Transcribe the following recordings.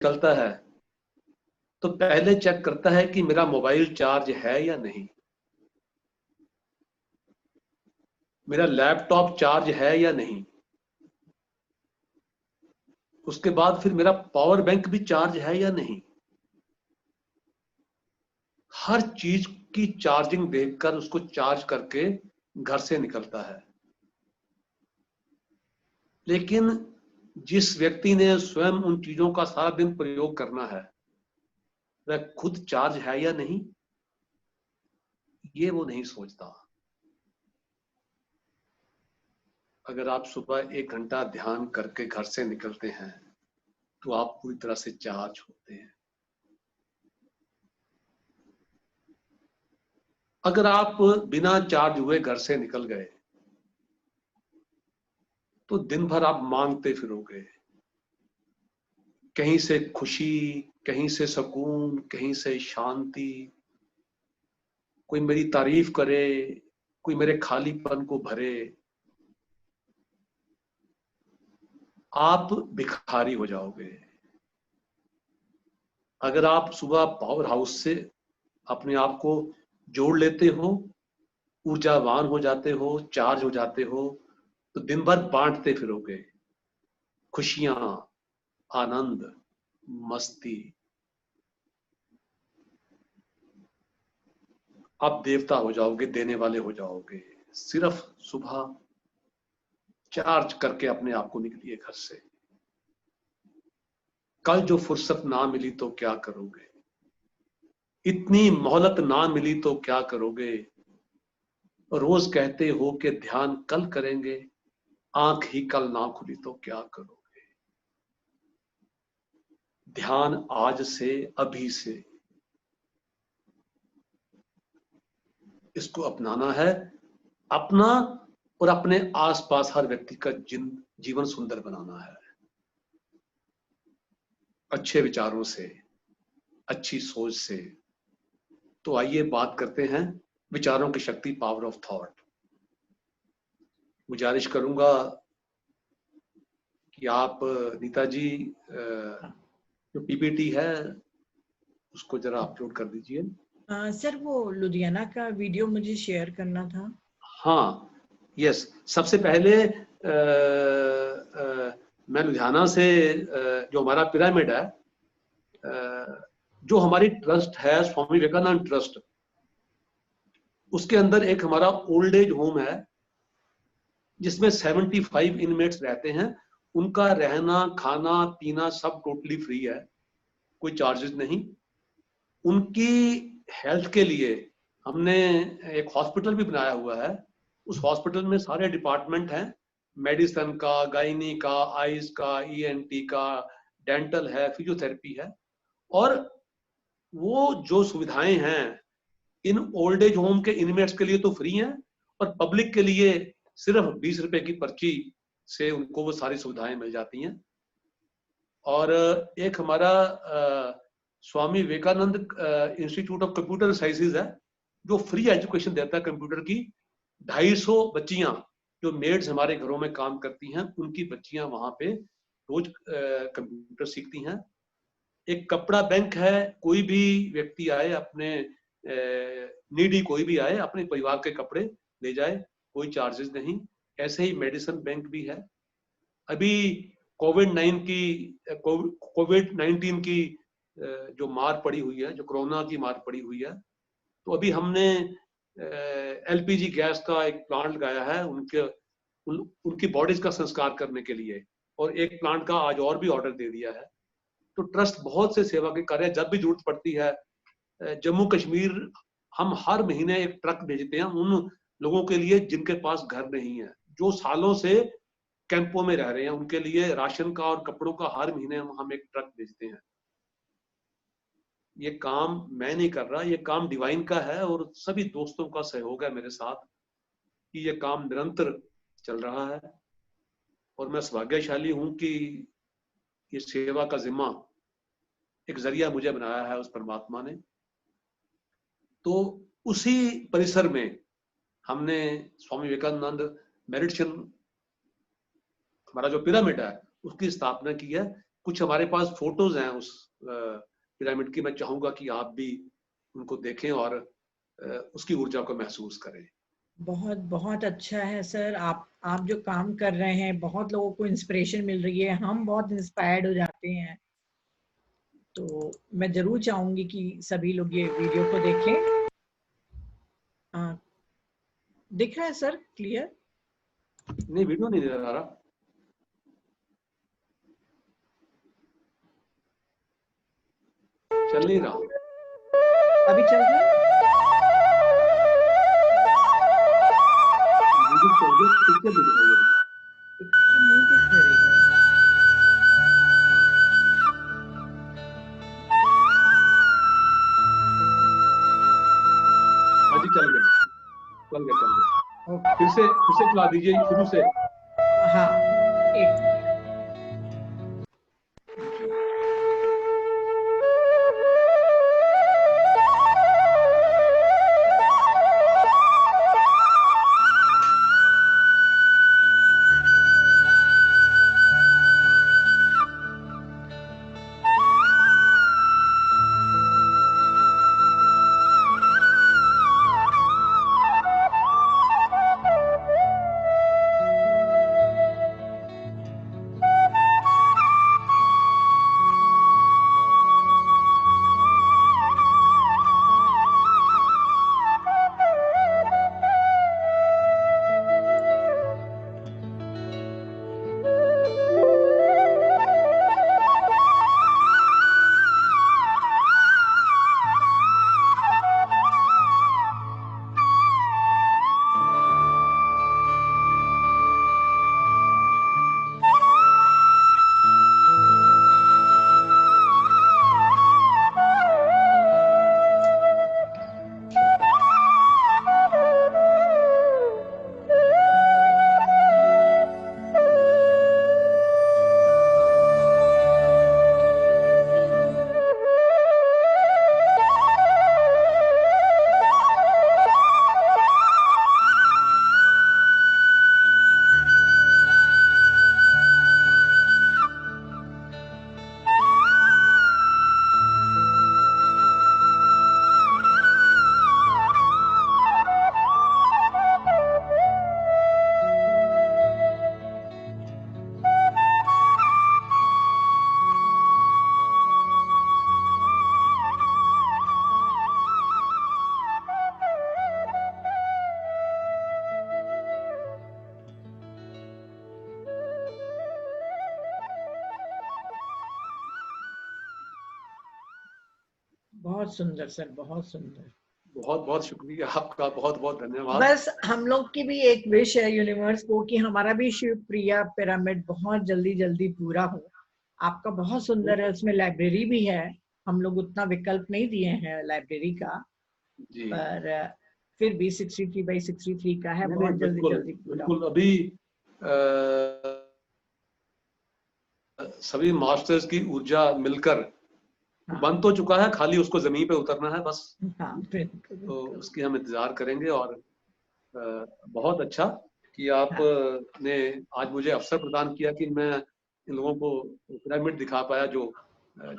निकलता है तो पहले चेक करता है कि मेरा मोबाइल चार्ज है या नहीं, मेरा लैपटॉप चार्ज है या नहीं, उसके बाद फिर मेरा पावर बैंक भी चार्ज है या नहीं। हर चीज की चार्जिंग देखकर उसको चार्ज करके घर से निकलता है। लेकिन जिस व्यक्ति ने स्वयं उन चीजों का सारा दिन प्रयोग करना है, वह खुद चार्ज है या नहीं, ये वो नहीं सोचता। अगर आप सुबह 1 घंटा ध्यान करके घर से निकलते हैं तो आप पूरी तरह से चार्ज होते हैं। अगर आप बिना चार्ज हुए घर से निकल गए तो दिन भर आप मांगते फिरोगे, कहीं से खुशी, कहीं से सुकून, कहीं से शांति, कोई मेरी तारीफ करे, कोई मेरे खालीपन को भरे। आप भिखारी हो जाओगे। अगर आप सुबह पावर हाउस से अपने आप को जोड़ लेते हो, ऊर्जावान हो जाते हो, चार्ज हो जाते हो, तो दिन भर बांटते फिरोगे, खुशियां, आनंद, मस्ती। आप देवता हो जाओगे, देने वाले हो जाओगे। सिर्फ सुबह चार्ज करके अपने आप को निकलिए घर से। कल जो फुर्सत ना मिली तो क्या करोगे, इतनी मोहलत ना मिली तो क्या करोगे। रोज कहते हो कि ध्यान कल करेंगे, आंख ही कल ना खुली तो क्या करोगे। ध्यान आज से, अभी से इसको अपनाना है, अपना और अपने आसपास हर व्यक्ति का जीवन सुंदर बनाना है। अच्छे विचारों से, अच्छी सोच से। तो आइए बात करते हैं विचारों की शक्ति, पावर ऑफ थॉट। गुजारिश करूंगा कि आप नीता जी जो पीपीटी है उसको जरा अपलोड कर दीजिए। सर वो लुधियाना का वीडियो मुझे शेयर करना था। हाँ, यस। सबसे पहले मैं लुधियाना से जो हमारा पिरामिड है, जो हमारी ट्रस्ट है स्वामी विवेकानंद ट्रस्ट, उसके अंदर एक हमारा ओल्ड एज होम है जिसमें 75 इनमेट्स रहते हैं। उनका रहना, खाना, पीना सब टोटली फ्री है, कोई चार्जेस नहीं। उनकी हेल्थ के लिए हमने एक हॉस्पिटल भी बनाया हुआ है। उस हॉस्पिटल में सारे डिपार्टमेंट हैं, मेडिसिन का, गायनी का, आइज का, ईएनटी का, डेंटल है, फिजियोथेरेपी है। और वो जो सुविधाएं हैं इन ओल्ड एज होम के इनमेट्स के लिए तो फ्री हैं, और पब्लिक के लिए सिर्फ 20 रुपए की पर्ची से उनको वो सारी सुविधाएं मिल जाती हैं। और एक हमारा Swami Vivekananda institute of computer sciences है जो फ्री एजुकेशन देता है कंप्यूटर की। 250 बच्चियां जो मेड्स हमारे घरों में काम करती हैं, उनकी बच्चियां वहां पे रोज कंप्यूटर सीखती हैं। एक कपड़ा बैंक है, कोई भी व्यक्ति आए अपने नीडी, कोई भी आए अपने परिवार के कपड़े ले जाए, कोई चार्जेस नहीं। ऐसे ही मेडिसिन बैंक भी है। अभी कोविड-19 की जो मार पड़ी हुई है, जो कोरोना की मार पड़ी हुई है, तो अभी हमने एलपीजी गैस का एक प्लांट लगाया है उनकी बॉडीज का संस्कार करने के लिए, और एक प्लांट का आज और भी ऑर्डर दे दिया है। तो ट्रस्ट बहुत से सेवा के कार्य, जब भी जरूरत पड़ती है, जम्मू कश्मीर हम हर महीने एक ट्रक भेजते हैं उन लोगों के लिए जिनके पास घर नहीं है, जो सालों से कैंपों में रह रहे हैं, उनके लिए राशन का और कपड़ों का हर महीने हम एक ट्रक भेजते हैं। ये काम मैं नहीं कर रहा, ये काम डिवाइन का है, और सभी दोस्तों का सहयोग है मेरे साथ कि ये काम निरंतर चल रहा है। और मैं सौभाग्यशाली हूं कि ये सेवा का जिम्मा एक जरिया मुझे बनाया है उस परमात्मा ने। तो उसी परिसर में हमने स्वामी विवेकानंद मेडिटेशन, हमारा जो पिरामिड है, उसकी स्थापना की है, कुछ हमारे पास फोटोज हैं उस पिरामिड की, मैं चाहूंगा कि आप भी उनको देखें और उसकी ऊर्जा को महसूस करें। बहुत बहुत अच्छा है सर, आप जो काम कर रहे हैं, बहुत लोगों को इंस्पिरेशन मिल रही है, हम बहुत इंस्पायर्ड हो जाते हैं। तो मैं जरूर चाहूंगी कि सभी लोग ये वीडियो को देखें। दिख रहा है सर क्लियर? नहीं, वीडियो नहीं नजर आ रहा। चल नहीं रहा। अभी चल रहा है? म्यूजिक चल रही है, पिक्चर नहीं दिखाई दे रही। पिक्चर नहीं दिख रही है। हाँ जी, चल गया चल गया चल गया। ओके। फिर से चला दीजिए शुरू से। हाँ, एक बहुत सुंदर सर, बहुत सुंदर। बहुत बहुत शुक्रिया आपका, बहुत बहुत धन्यवाद। बस हम लोग की भी एक विश है यूनिवर्स को कि हमारा भी शिव प्रिया पिरामिड बहुत जल्दी जल्दी पूरा हो। आपका बहुत सुंदर है, उसमें लाइब्रेरी भी है। हम लोग उतना विकल्प नहीं दिए हैं लाइब्रेरी का, जी। पर फिर भी 63/63 का है, नहीं नहीं, बहुत जल्दी बिल्कुल जल्दी पूरा बिल्कुल। हो। अभी सभी मास्टर्स की ऊर्जा मिलकर हाँ बन तो चुका है, खाली उसको जमीन पे उतरना है बस। हाँ, बिल्कुल तो बिल्कुल। उसकी हम इंतजार करेंगे। और बहुत अच्छा कि आप हाँ ने आज मुझे अवसर प्रदान किया कि मैं इन लोगों को पिरामिड दिखा पाया, जो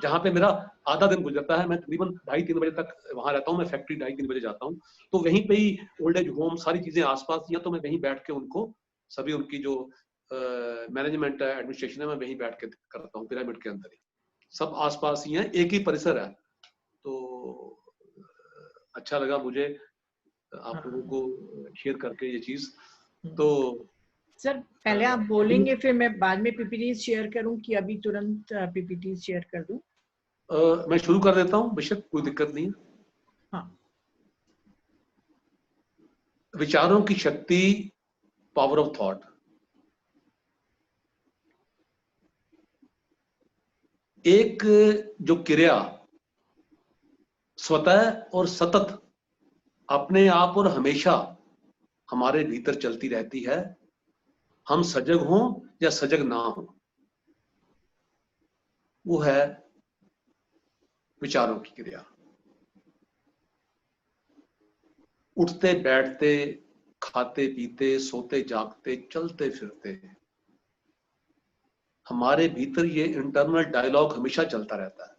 जहाँ पे मेरा आधा दिन गुजरता है। मैं तकरीबन 2:30-3 बजे तक वहां रहता हूँ। मैं फैक्ट्री 2:30-3 बजे जाता हूँ, तो वहीं पे ही ओल्ड एज होम सारी चीजें आसपास ही हैं। तो मैं वहीं बैठ के उनको सभी उनकी जो मैनेजमेंट है, एडमिनिस्ट्रेशन है, मैं वहीं बैठ के करता हूँ पिरामिड के अंदर ही। सब आसपास ही हैं, एक ही परिसर है। तो अच्छा लगा मुझे आप लोगों हाँ। को शेयर करके ये चीज। तो सर पहले आप अभी बोलेंगे, फिर मैं बाद में पीपीटी शेयर करूं कि अभी तुरंत पीपीटी शेयर कर दूं? मैं शुरू कर देता हूँ, बेशक कोई दिक्कत नहीं है। हाँ। विचारों की शक्ति, पावर ऑफ थॉट। एक जो क्रिया स्वतः और सतत अपने आप और हमेशा हमारे भीतर चलती रहती है, हम सजग हों या सजग ना हों, वो है विचारों की क्रिया। उठते बैठते, खाते पीते, सोते जागते, चलते फिरते, हमारे भीतर ये इंटरनल डायलॉग हमेशा चलता रहता है।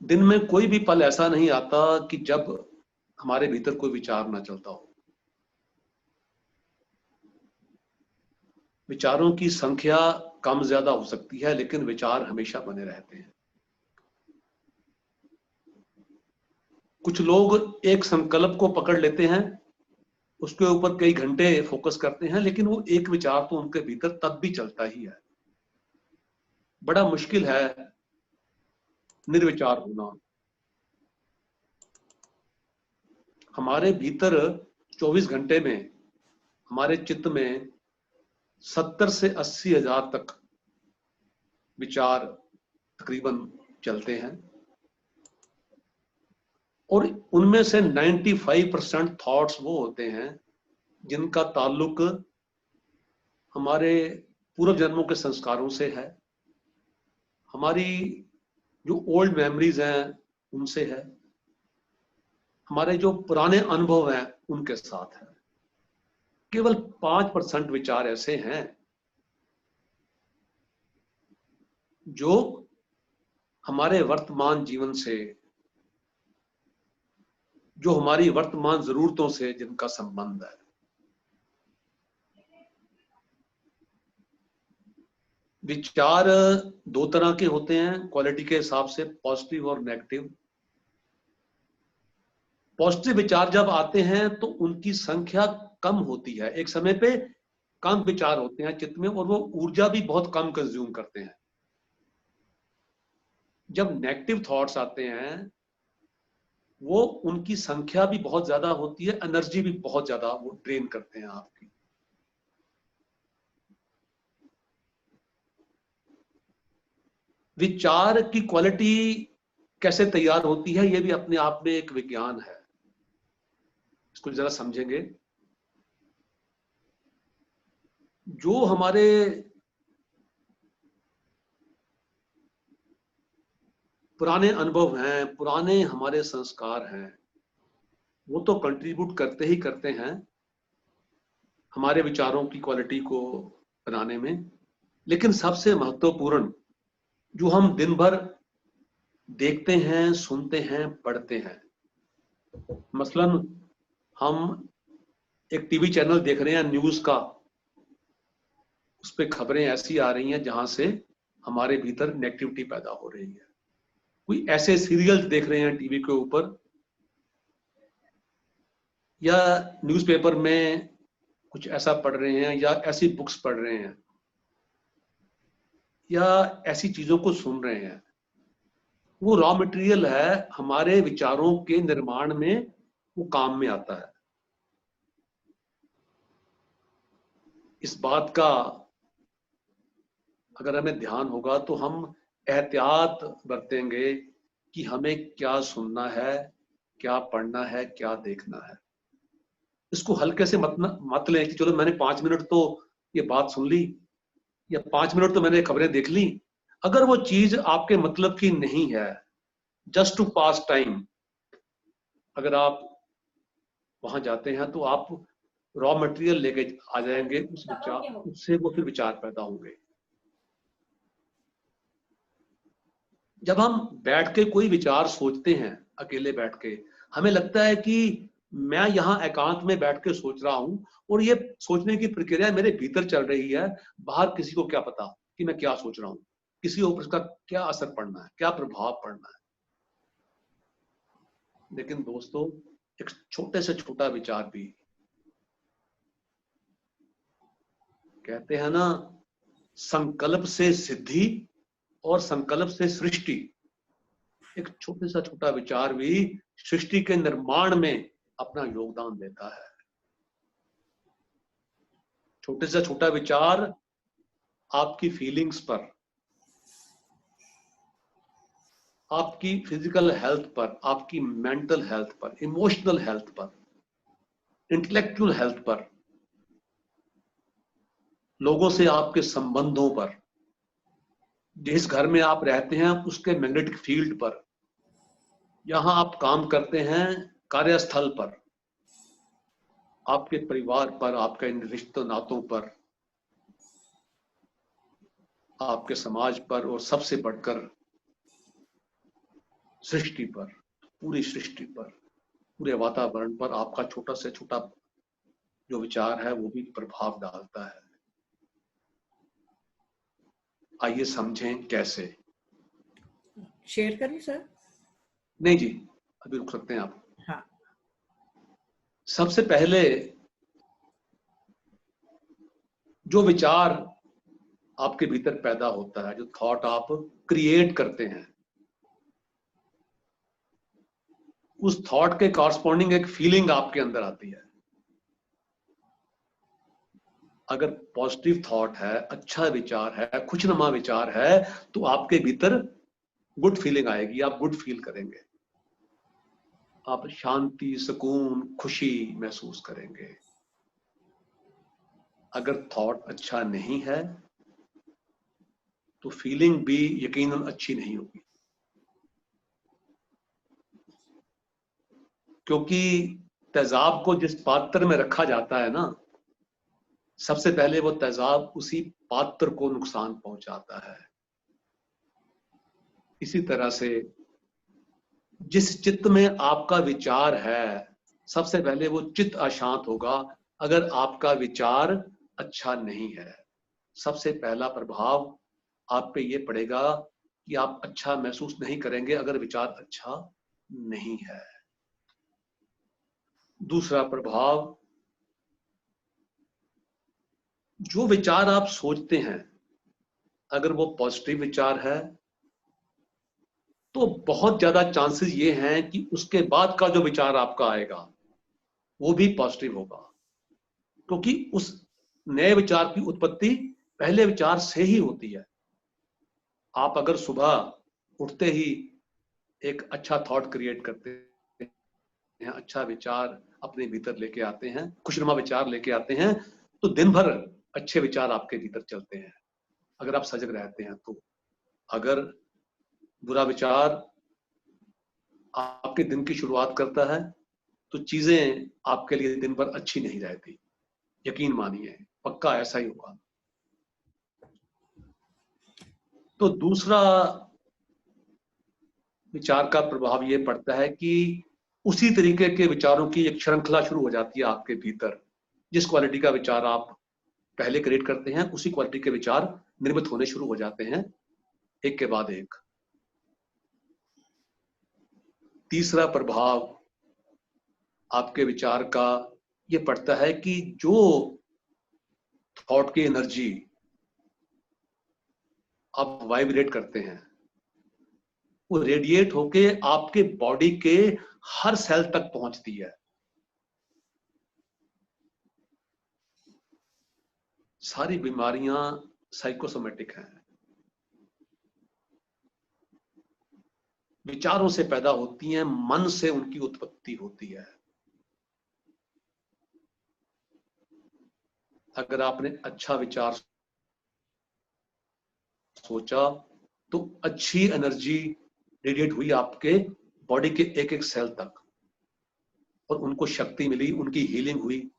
दिन में कोई भी पल ऐसा नहीं आता कि जब हमारे भीतर कोई विचार ना चलता हो। विचारों की संख्या कम ज्यादा हो सकती है, लेकिन विचार हमेशा बने रहते हैं। कुछ लोग एक संकल्प को पकड़ लेते हैं, उसके ऊपर कई घंटे फोकस करते हैं, लेकिन वो एक विचार तो उनके भीतर तब भी चलता ही है। बड़ा मुश्किल है निर्विचार होना। हमारे भीतर 24 घंटे में हमारे चित्त में 70 से 80 हजार तक विचार तकरीबन चलते हैं, और उनमें से 95% थॉट्स वो होते हैं जिनका ताल्लुक हमारे पूर्व जन्मों के संस्कारों से है, हमारी जो ओल्ड मेमोरीज हैं उनसे है, हमारे जो पुराने अनुभव हैं उनके साथ है। केवल 5% विचार ऐसे हैं जो हमारे वर्तमान जीवन से, जो हमारी वर्तमान जरूरतों से जिनका संबंध है। विचार दो तरह के होते हैं क्वालिटी के हिसाब से, पॉजिटिव और नेगेटिव। पॉजिटिव विचार जब आते हैं तो उनकी संख्या कम होती है, एक समय पे कम विचार होते हैं चित्त में, और वो ऊर्जा भी बहुत कम कंज्यूम करते हैं। जब नेगेटिव थॉट्स आते हैं वो उनकी संख्या भी बहुत ज्यादा होती है, एनर्जी भी बहुत ज्यादा वो ड्रेन करते हैं आपकी। विचार की क्वालिटी कैसे तैयार होती है ये भी अपने आप में एक विज्ञान है, इसको जरा समझेंगे। जो हमारे पुराने अनुभव हैं, पुराने हमारे संस्कार हैं, वो तो कंट्रीब्यूट करते ही करते हैं हमारे विचारों की क्वालिटी को बनाने में। लेकिन सबसे महत्वपूर्ण जो हम दिन भर देखते हैं, सुनते हैं, पढ़ते हैं, मसलन हम एक टीवी चैनल देख रहे हैं न्यूज का, उस पर खबरें ऐसी आ रही हैं जहां से हमारे भीतर नेगेटिविटी पैदा हो रही है। कोई ऐसे सीरियल्स देख रहे हैं टीवी के ऊपर, या न्यूज़पेपर में कुछ ऐसा पढ़ रहे हैं, या ऐसी बुक्स पढ़ रहे हैं, या ऐसी चीजों को सुन रहे हैं, वो रॉ मटेरियल है हमारे विचारों के निर्माण में, वो काम में आता है। इस बात का अगर हमें ध्यान होगा तो हम एहतियात बरतेंगे कि हमें क्या सुनना है, क्या पढ़ना है, क्या देखना है। इसको हल्के से मत लें कि चलो मैंने 5 मिनट तो ये बात सुन ली, या 5 मिनट तो मैंने खबरें देख ली। अगर वो चीज आपके मतलब की नहीं है, जस्ट टू पास टाइम, अगर आप वहां जाते हैं तो आप रॉ मटेरियल लेके आ जाएंगे उस विचार, उससे वो फिर विचार पैदा होंगे। जब हम बैठ के कोई विचार सोचते हैं, अकेले बैठ के, हमें लगता है कि मैं यहाँ एकांत में बैठ के सोच रहा हूँ, और ये सोचने की प्रक्रिया मेरे भीतर चल रही है, बाहर किसी को क्या पता कि मैं क्या सोच रहा हूँ, किसी ऊपर उसका क्या असर पड़ना है, क्या प्रभाव पड़ना है। लेकिन दोस्तों, एक छोटे से छोटा विचार भी, कहते हैं ना, संकल्प से सिद्धि और संकल्प से सृष्टि। एक छोटे सा छोटा विचार भी सृष्टि के निर्माण में अपना योगदान देता है। छोटे से छोटा विचार आपकी फीलिंग्स पर, आपकी फिजिकल हेल्थ पर, आपकी मेंटल हेल्थ पर, इमोशनल हेल्थ पर, इंटेलेक्चुअल हेल्थ पर, लोगों से आपके संबंधों पर, जिस घर में आप रहते हैं उसके मैग्नेटिक फील्ड पर, जहां आप काम करते हैं कार्यस्थल पर, आपके परिवार पर, आपके इन रिश्तों नातों पर, आपके समाज पर और सबसे बढ़कर सृष्टि पर, पूरी सृष्टि पर, पूरे वातावरण पर आपका छोटा से छोटा जो विचार है वो भी प्रभाव डालता है। आइए समझें कैसे। शेयर करें सर? नहीं जी, अभी रुक सकते हैं आप। हाँ। सबसे पहले जो विचार आपके भीतर पैदा होता है, जो थॉट आप क्रिएट करते हैं, उस थॉट के कॉरस्पॉन्डिंग एक फीलिंग आपके अंदर आती है। अगर पॉजिटिव थॉट है, अच्छा विचार है, खुशनुमा विचार है, तो आपके भीतर गुड फीलिंग आएगी, आप गुड फील करेंगे, आप शांति, सुकून, खुशी महसूस करेंगे। अगर थॉट अच्छा नहीं है तो फीलिंग भी यकीनन अच्छी नहीं होगी, क्योंकि तेजाब को जिस पात्र में रखा जाता है ना, सबसे पहले वो तेजाब उसी पात्र को नुकसान पहुंचाता है। इसी तरह से जिस चित्त में आपका विचार है, सबसे पहले वो चित्त अशांत होगा अगर आपका विचार अच्छा नहीं है। सबसे पहला प्रभाव आप पे ये पड़ेगा कि आप अच्छा महसूस नहीं करेंगे अगर विचार अच्छा नहीं है। दूसरा प्रभाव, जो विचार आप सोचते हैं अगर वो पॉजिटिव विचार है तो बहुत ज्यादा चांसेस ये हैं कि उसके बाद का जो विचार आपका आएगा वो भी पॉजिटिव होगा, क्योंकि उस नए विचार की उत्पत्ति पहले विचार से ही होती है। आप अगर सुबह उठते ही एक अच्छा थॉट क्रिएट करते हैं, अच्छा विचार अपने भीतर लेके आते हैं, खुशनुमा विचार लेके आते हैं, तो दिन भर अच्छे विचार आपके भीतर चलते हैं अगर आप सजग रहते हैं तो। अगर बुरा विचार आपके दिन की शुरुआत करता है तो चीजें आपके लिए दिन भर अच्छी नहीं रहती, यकीन मानिए, पक्का ऐसा ही होगा। तो दूसरा विचार का प्रभाव ये पड़ता है कि उसी तरीके के विचारों की एक श्रृंखला शुरू हो जाती है आपके भीतर। जिस क्वालिटी का विचार आप पहले क्रिएट करते हैं, उसी क्वालिटी के विचार निर्मित होने शुरू हो जाते हैं, एक के बाद एक। तीसरा प्रभाव आपके विचार का ये पड़ता है कि जो थॉट की एनर्जी आप वाइब्रेट करते हैं वो रेडिएट होके आपके बॉडी के हर सेल तक पहुंचती है। सारी बीमारियां साइकोसोमेटिक हैं, विचारों से पैदा होती हैं, मन से उनकी उत्पत्ति होती है। अगर आपने अच्छा विचार सोचा तो अच्छी एनर्जी रेडिएट हुई आपके बॉडी के एक एक सेल तक और उनको शक्ति मिली, उनकी हीलिंग हुई।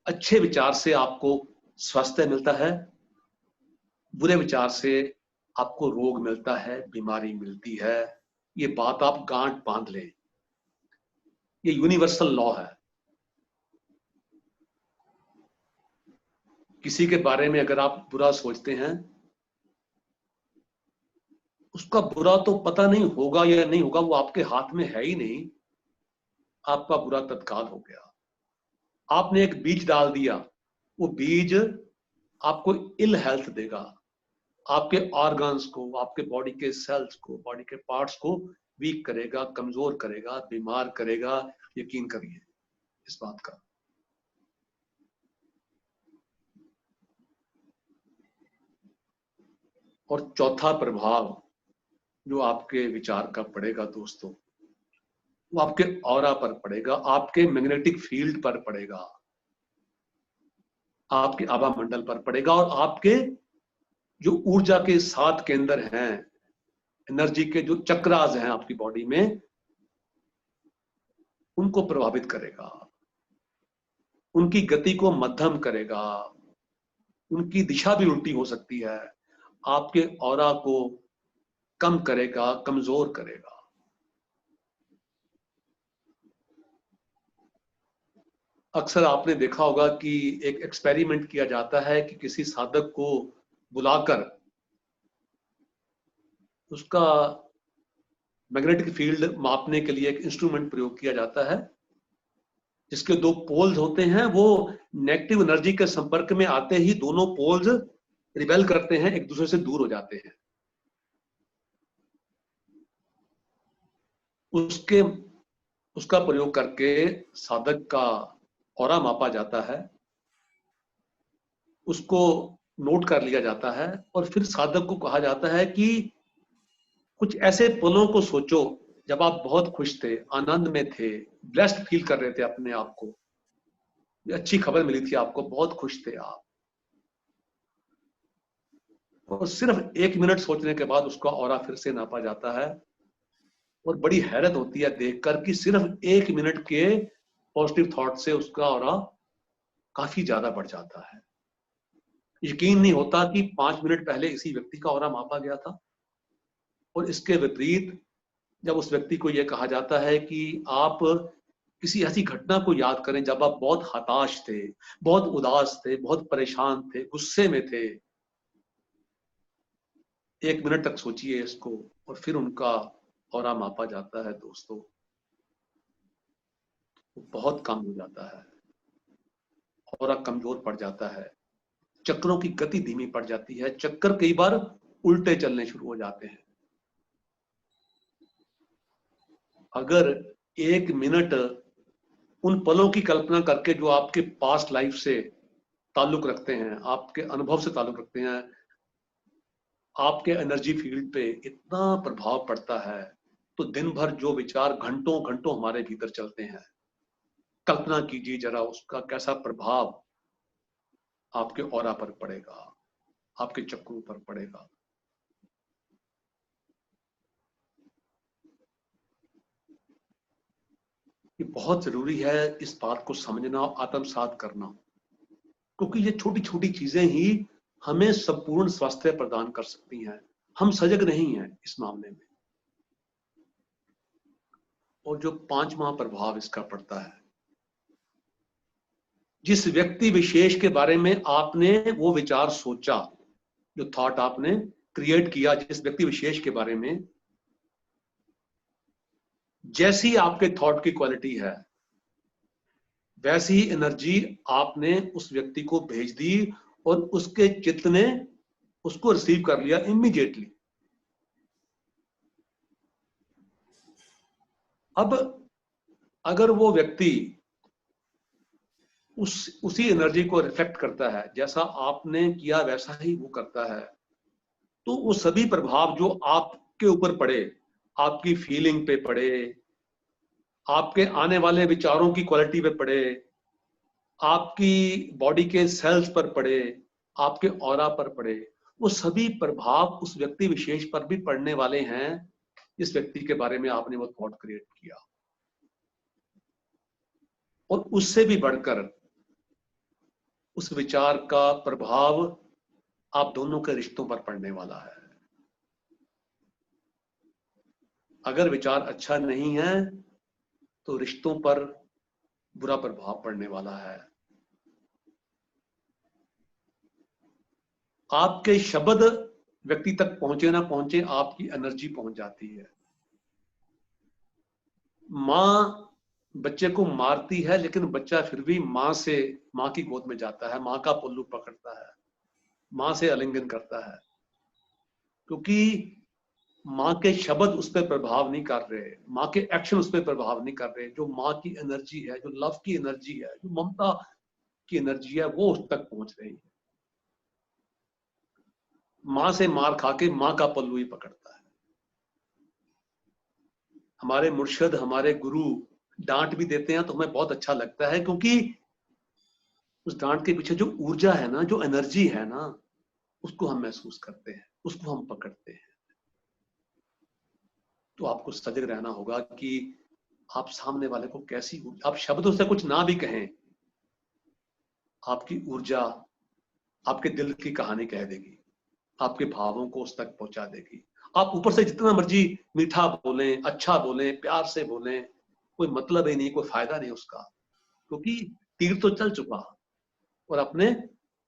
अच्छे विचार से आपको स्वास्थ्य मिलता है, बुरे विचार से आपको रोग मिलता है, बीमारी मिलती है। ये बात आप गांठ बांध लें, ये यूनिवर्सल लॉ है। किसी के बारे में अगर आप बुरा सोचते हैं, उसका बुरा तो पता नहीं होगा या नहीं होगा, वो आपके हाथ में है ही नहीं, आपका बुरा तत्काल हो गया। आपने एक बीज डाल दिया, वो बीज आपको इल हेल्थ देगा, आपके ऑर्गन्स को, आपके बॉडी के सेल्स को, बॉडी के पार्ट्स को वीक करेगा, कमजोर करेगा, बीमार करेगा। यकीन करिए इस बात का। और चौथा प्रभाव जो आपके विचार का पड़ेगा दोस्तों, वो आपके ऑरा पर पड़ेगा, आपके मैग्नेटिक फील्ड पर पड़ेगा, आपके आभा मंडल पर पड़ेगा और आपके जो ऊर्जा के 7 केंद्र हैं, एनर्जी के जो चक्रास हैं आपकी बॉडी में, उनको प्रभावित करेगा। उनकी गति को मध्यम करेगा, उनकी दिशा भी उल्टी हो सकती है, आपके ऑरा को कम करेगा, कमजोर करेगा। अक्सर आपने देखा होगा कि एक एक्सपेरिमेंट किया जाता है कि किसी साधक को बुलाकर उसका मैग्नेटिक फील्ड मापने के लिए एक इंस्ट्रूमेंट प्रयोग किया जाता है, जिसके दो पोल्स होते हैं। वो नेगेटिव एनर्जी के संपर्क में आते ही दोनों पोल्स रिबेल करते हैं, एक दूसरे से दूर हो जाते हैं। उसका प्रयोग करके साधक का ऑरा मापा जाता है, उसको नोट कर लिया जाता है, और फिर साधक को कहा जाता है कि कुछ ऐसे पलों को सोचो जब आप बहुत खुश थे, आनंद में थे, ब्लेस्ड फील कर रहे थे अपने आप को, अच्छी खबर मिली थी आपको, बहुत खुश थे आप। और सिर्फ 1 मिनट सोचने के बाद उसका ऑरा फिर से नापा जाता है, और बड़ी हैरत होती है देखकर कि सिर्फ 1 मिनट के पॉजिटिव थॉट से उसका ऑरा काफी ज्यादा बढ़ जाता है। यकीन नहीं होता कि 5 मिनट पहले इसी व्यक्ति का ऑरा मापा गया था। और इसके विपरीत जब उस व्यक्ति को यह कहा जाता है कि आप किसी ऐसी घटना को याद करें जब आप बहुत हताश थे, बहुत उदास थे, बहुत परेशान थे, गुस्से में थे, 1 मिनट तक सोचिए इसको, और फिर उनका ऑरा मापा जाता है दोस्तों, बहुत कम हो जाता है, ऑरा कमजोर पड़ जाता है, चक्रों की गति धीमी पड़ जाती है, चक्कर कई बार उल्टे चलने शुरू हो जाते हैं। अगर 1 मिनट उन पलों की कल्पना करके जो आपके पास्ट लाइफ से ताल्लुक रखते हैं, आपके अनुभव से ताल्लुक रखते हैं, आपके एनर्जी फील्ड पे इतना प्रभाव पड़ता है, तो दिन भर जो विचार घंटों घंटों हमारे भीतर चलते हैं, कल्पना कीजिए जरा उसका कैसा प्रभाव आपके ऑरा पर पड़ेगा, आपके चक्रों पर पड़ेगा। ये बहुत जरूरी है इस बात को समझना और आत्मसात करना, क्योंकि ये छोटी छोटी चीजें ही हमें संपूर्ण स्वास्थ्य प्रदान कर सकती हैं। हम सजग नहीं हैं इस मामले में। और जो 5वां प्रभाव इसका पड़ता है, जिस व्यक्ति विशेष के बारे में आपने वो विचार सोचा, जो थॉट आपने क्रिएट किया जिस व्यक्ति विशेष के बारे में, जैसी आपके थॉट की क्वालिटी है वैसी ही एनर्जी आपने उस व्यक्ति को भेज दी, और उसके चित्त ने उसको रिसीव कर लिया इमीडिएटली। अब अगर वो व्यक्ति उसी एनर्जी को रिफ्लेक्ट करता है, जैसा आपने किया वैसा ही वो करता है, तो वो सभी प्रभाव जो आपके ऊपर पड़े, आपकी फीलिंग पे पड़े, आपके आने वाले विचारों की क्वालिटी पे पड़े, आपकी बॉडी के सेल्स पर पड़े, आपके ऑरा पर पड़े, वो सभी प्रभाव उस व्यक्ति विशेष पर भी पड़ने वाले हैं जिस व्यक्ति के बारे में आपने वो थॉट क्रिएट किया। और उससे भी बढ़कर उस विचार का प्रभाव आप दोनों के रिश्तों पर पड़ने वाला है। अगर विचार अच्छा नहीं है तो रिश्तों पर बुरा प्रभाव पड़ने वाला है। आपके शब्द व्यक्ति तक पहुंचे ना पहुंचे, आपकी एनर्जी पहुंच जाती है। मां बच्चे को मारती है लेकिन बच्चा फिर भी मां की गोद में जाता है, मां का पल्लू पकड़ता है, मां से आलिंगन करता है, क्योंकि मां के शब्द उस पर प्रभाव नहीं कर रहे, मां के एक्शन उस पर प्रभाव नहीं कर रहे। जो मां की एनर्जी है, जो लव की एनर्जी है, जो ममता की एनर्जी है, वो उस तक पहुंच रही है। मां से मार खा के मां का पल्लू ही पकड़ता है। हमारे मुर्शिद, हमारे गुरु डांट भी देते हैं तो हमें बहुत अच्छा लगता है, क्योंकि उस डांट के पीछे जो ऊर्जा है ना, जो एनर्जी है ना, उसको हम महसूस करते हैं, उसको हम पकड़ते हैं। तो आपको सजग रहना होगा कि आप सामने वाले को कैसी, आप शब्दों से कुछ ना भी कहें, आपकी ऊर्जा आपके दिल की कहानी कह देगी, आपके भावों को उस तक पहुंचा देगी। आप ऊपर से जितना मर्जी मीठा बोलें, अच्छा बोलें, प्यार से बोलें, कोई मतलब ही नहीं, कोई फायदा नहीं उसका, क्योंकि तीर तो चल चुका और अपने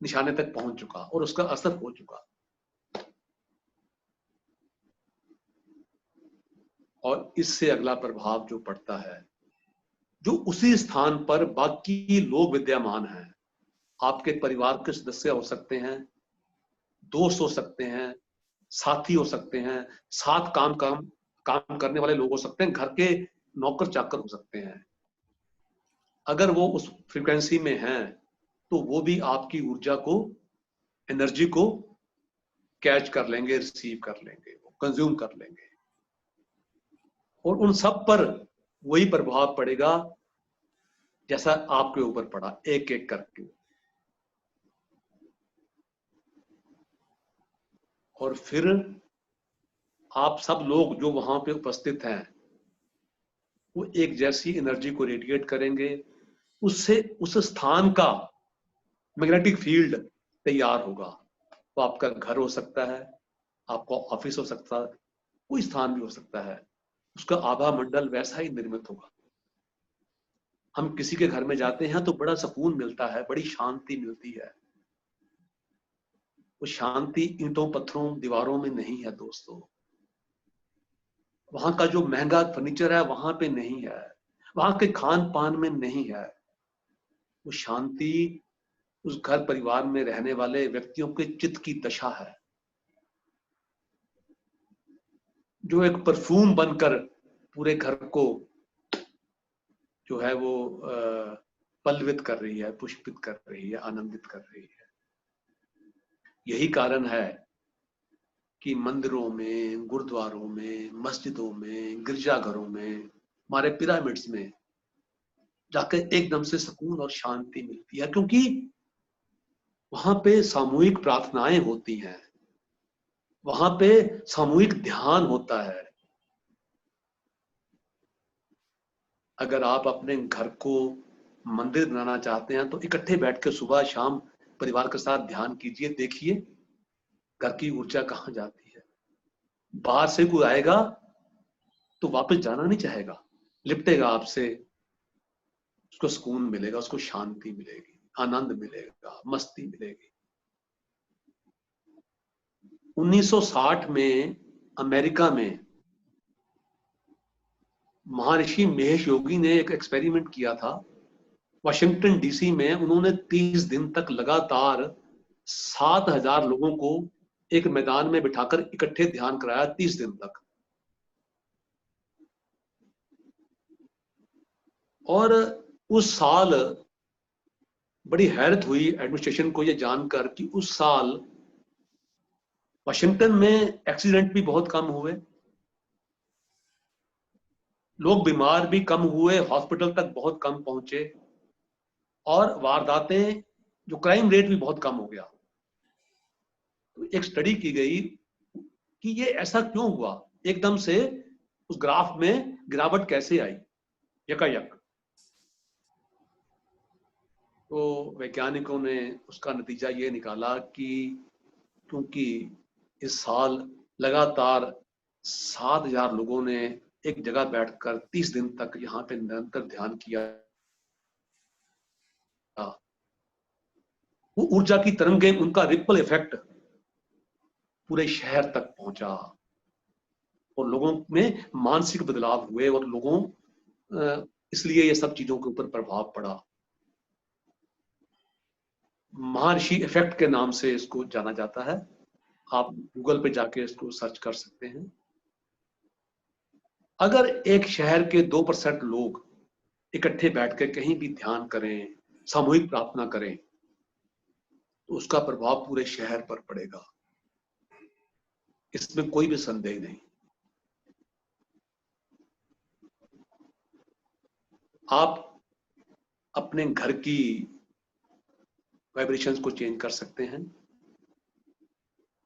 निशाने तक पहुंच चुका और उसका असर हो चुका। और इससे अगला प्रभाव जो पड़ता है, जो उसी स्थान पर बाकी लोग विद्यमान हैं, आपके परिवार के सदस्य हो सकते हैं, दोस्त हो सकते हैं, साथी हो सकते हैं, साथ काम करने वाले लोग हो सकते हैं, घर के नौकर चाकर हो सकते हैं। अगर वो उस फ्रीक्वेंसी में हैं तो वो भी आपकी ऊर्जा को, एनर्जी को कैच कर लेंगे, रिसीव कर लेंगे, कंज्यूम कर लेंगे, और उन सब पर वही प्रभाव पड़ेगा जैसा आपके ऊपर पड़ा, एक एक करके। और फिर आप सब लोग जो वहां पे उपस्थित हैं वो एक जैसी एनर्जी को रेडिएट करेंगे, उससे उस स्थान का मैग्नेटिक फील्ड तैयार होगा। वो आपका घर हो सकता है, आपका ऑफिस हो सकता है, कोई स्थान भी हो सकता है, उसका आभा मंडल वैसा ही निर्मित होगा। हम किसी के घर में जाते हैं तो बड़ा सुकून मिलता है, बड़ी शांति मिलती है। वो शांति ईंटों, पत्थरों, दीवारों में नहीं है दोस्तों। वहां का जो महंगा फर्नीचर है वहां पे नहीं है, वहां के खान पान में नहीं है। वो शांति उस घर परिवार में रहने वाले व्यक्तियों के चित्त की दशा है, जो एक परफ्यूम बनकर पूरे घर को जो है वो पल्लवित कर रही है, पुष्पित कर रही है, आनंदित कर रही है। यही कारण है कि मंदिरों में, गुरुद्वारों में, मस्जिदों में, गिरजाघरों में, हमारे पिरामिड्स में जाकर एकदम से सुकून और शांति मिलती है, क्योंकि वहां पे सामूहिक प्रार्थनाएं होती हैं, वहां पे सामूहिक ध्यान होता है। अगर आप अपने घर को मंदिर बनाना चाहते हैं तो इकट्ठे बैठ के सुबह शाम परिवार के साथ ध्यान कीजिए, देखिए घर की ऊर्जा कहाँ जाती है। बाहर से कोई आएगा तो वापस जाना नहीं चाहेगा, लिपटेगा आपसे, उसको सुकून मिलेगा, उसको शांति मिलेगी, आनंद मिलेगा, मस्ती मिलेगी। 1960 में अमेरिका में महर्षि महेश योगी ने एक एक्सपेरिमेंट किया था। वाशिंगटन डीसी में उन्होंने 30 दिन तक लगातार 7000 लोगों को एक मैदान में बिठाकर इकट्ठे ध्यान कराया 30 दिन तक। और उस साल बड़ी हैरत हुई एडमिनिस्ट्रेशन को यह जानकर कि उस साल वाशिंगटन में एक्सीडेंट भी बहुत कम हुए, लोग बीमार भी कम हुए, हॉस्पिटल तक बहुत कम पहुंचे, और वारदातें, जो क्राइम रेट भी बहुत कम हो गया। तो एक स्टडी की गई कि ये ऐसा क्यों हुआ, एकदम से उस ग्राफ में गिरावट कैसे आई यकायक। तो वैज्ञानिकों ने उसका नतीजा ये निकाला कि क्योंकि इस साल लगातार 7000 लोगों ने एक जगह बैठकर 30 दिन तक यहाँ पे निरंतर ध्यान किया, वो ऊर्जा की तरंगें, उनका रिपल इफेक्ट पूरे शहर तक पहुंचा और लोगों में मानसिक बदलाव हुए, और लोगों इसलिए ये सब चीजों के ऊपर प्रभाव पड़ा। महर्षि इफेक्ट के नाम से इसको जाना जाता है, आप गूगल पे जाके इसको सर्च कर सकते हैं। अगर एक शहर के 2% लोग इकट्ठे बैठ के कहीं भी ध्यान करें, सामूहिक प्रार्थना करें, तो उसका प्रभाव पूरे शहर पर पड़ेगा, इसमें कोई भी संदेह नहीं। आप अपने घर की वाइब्रेशंस को चेंज कर सकते हैं,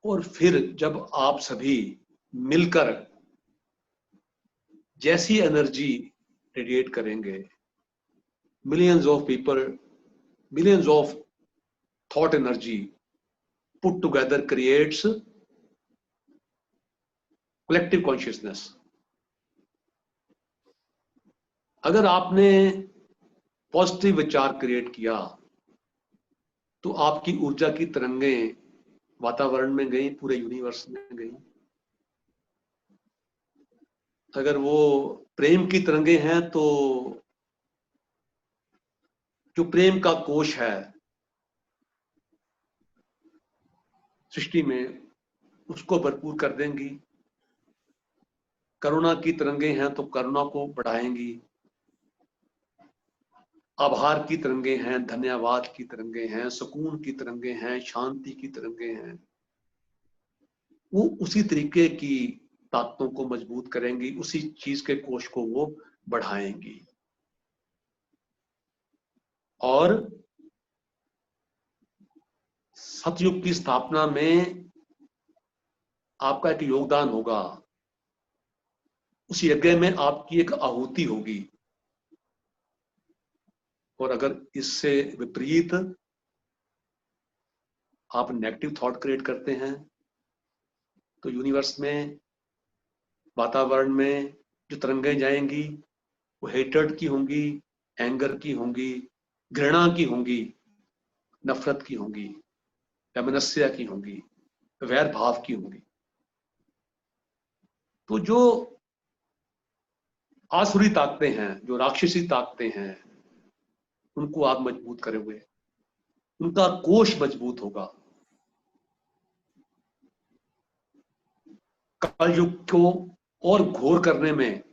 और फिर जब आप सभी मिलकर जैसी एनर्जी रेडिएट करेंगे, millions of people, millions of thought energy put together creates collective consciousness. अगर आपने पॉजिटिव विचार क्रिएट किया तो आपकी ऊर्जा की तरंगें वातावरण में गई, पूरे यूनिवर्स में गई। अगर वो प्रेम की तरंगें हैं तो जो प्रेम का कोश है सृष्टि में, उसको भरपूर कर देंगी। करुणा की तरंगें हैं तो करुणा को बढ़ाएंगी। आभार की तरंगें हैं, धन्यवाद की तरंगें हैं, सुकून की तरंगें हैं, शांति की तरंगें हैं। वो उसी तरीके की ताकतों को मजबूत करेंगी, उसी चीज के कोश को वो बढ़ाएंगी। और सतयुग की स्थापना में आपका एक योगदान होगा। उस यज्ञ में आपकी एक आहुति होगी। और अगर इससे विपरीत आप नेगेटिव थॉट क्रिएट करते हैं तो यूनिवर्स में, वातावरण में जो तरंगें जाएंगी वो हेट्रेड की होंगी, एंगर की होंगी, घृणा की होंगी, नफरत की होंगी, वैमनस्य की होंगी, वैर भाव की होंगी। तो जो आसुरी ताकतें हैं, जो राक्षसी ताकतें हैं, उनको आप मजबूत करोगे, उनका कोश मजबूत होगा। कलयुग को और घोर करने में,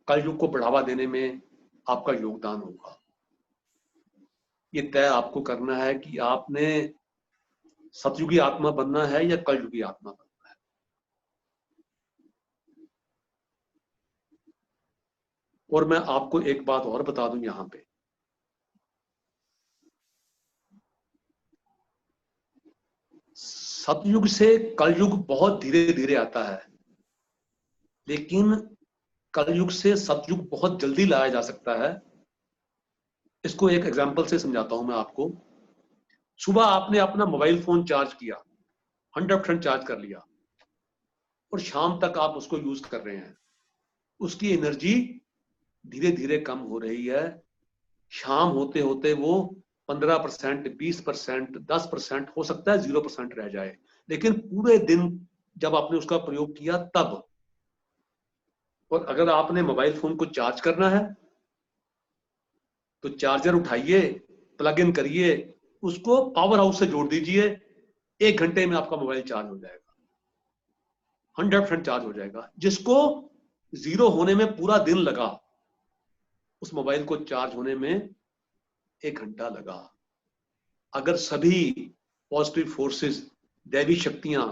कलयुग को बढ़ावा देने में आपका योगदान होगा। ये तय आपको करना है कि आपने सतयुगी आत्मा बनना है या कलयुगी आत्मा बनना है। और मैं आपको एक बात और बता दूं यहां पे, सतयुग से कलयुग बहुत धीरे धीरे आता है, लेकिन कलयुग से सतयुग बहुत जल्दी लाया जा सकता है। इसको एक एग्जांपल से समझाता हूं मैं आपको। सुबह आपने अपना मोबाइल फोन चार्ज किया, 100% चार्ज कर लिया, और शाम तक आप उसको यूज कर रहे हैं। उसकी एनर्जी धीरे धीरे कम हो रही है। शाम होते होते वो 15%, 20%, 10%, हो सकता है 0% रह जाए। लेकिन पूरे दिन जब आपने उसका प्रयोग किया तब। और अगर आपने मोबाइल फोन को चार्ज करना है तो चार्जर उठाइए, प्लग इन करिए, उसको पावर हाउस से जोड़ दीजिए, 1 घंटे में आपका मोबाइल चार्ज हो जाएगा, 100% चार्ज हो जाएगा। जिसको 0 होने में पूरा दिन लगा, उस मोबाइल को चार्ज होने में 1 घंटा लगा। अगर सभी पॉजिटिव फोर्सेस, दैवी शक्तियां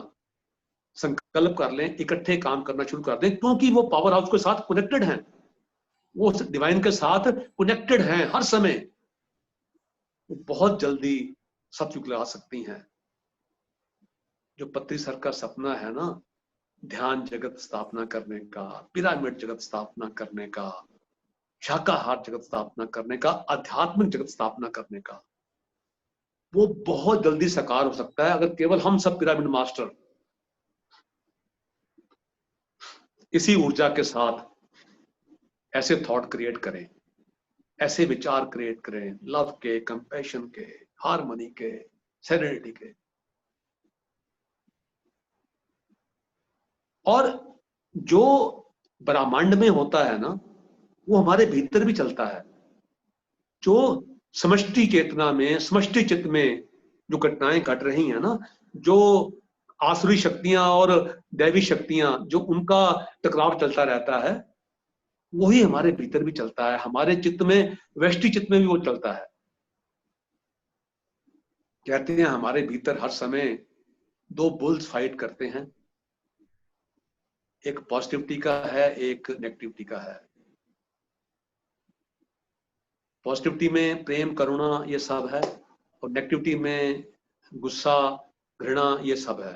संकल्प कर लें, इकट्ठे काम करना शुरू कर दें, क्योंकि वो पावर हाउस के साथ कनेक्टेड हैं, वो डिवाइन के साथ कनेक्टेड हैं हर समय, वो बहुत जल्दी सतयुग ला सकती हैं। जो पत्री सर का सपना है ना, ध्यान जगत स्थापना करने का, पिरामिड जगत स्थापना करने का, शाकाहार जगत स्थापना करने का, आध्यात्मिक जगत स्थापना करने का, वो बहुत जल्दी साकार हो सकता है अगर केवल हम सब पिरामिड मास्टर इसी ऊर्जा के साथ ऐसे थॉट क्रिएट करें, ऐसे विचार क्रिएट करें, लव के, कंपैशन के, हार्मनी के, सेरेनिटी के। और जो ब्रह्मांड में होता है ना, वो हमारे भीतर भी चलता है। जो समष्टि चेतना में, समष्टि चित्त में जो घटनाएं घट रही हैं ना, जो आसुरी शक्तियां और दैवी शक्तियां, जो उनका टकराव चलता रहता है, वही हमारे भीतर भी चलता है। हमारे चित्त में, वैष्टि चित्त में भी वो चलता है। कहते हैं हमारे भीतर हर समय 2 बुल्स फाइट करते हैं, एक पॉजिटिविटी का है, एक नेगेटिविटी का है। पॉजिटिविटी में प्रेम, करुणा, ये सब है, और नेगेटिविटी में गुस्सा, घृणा, ये सब है।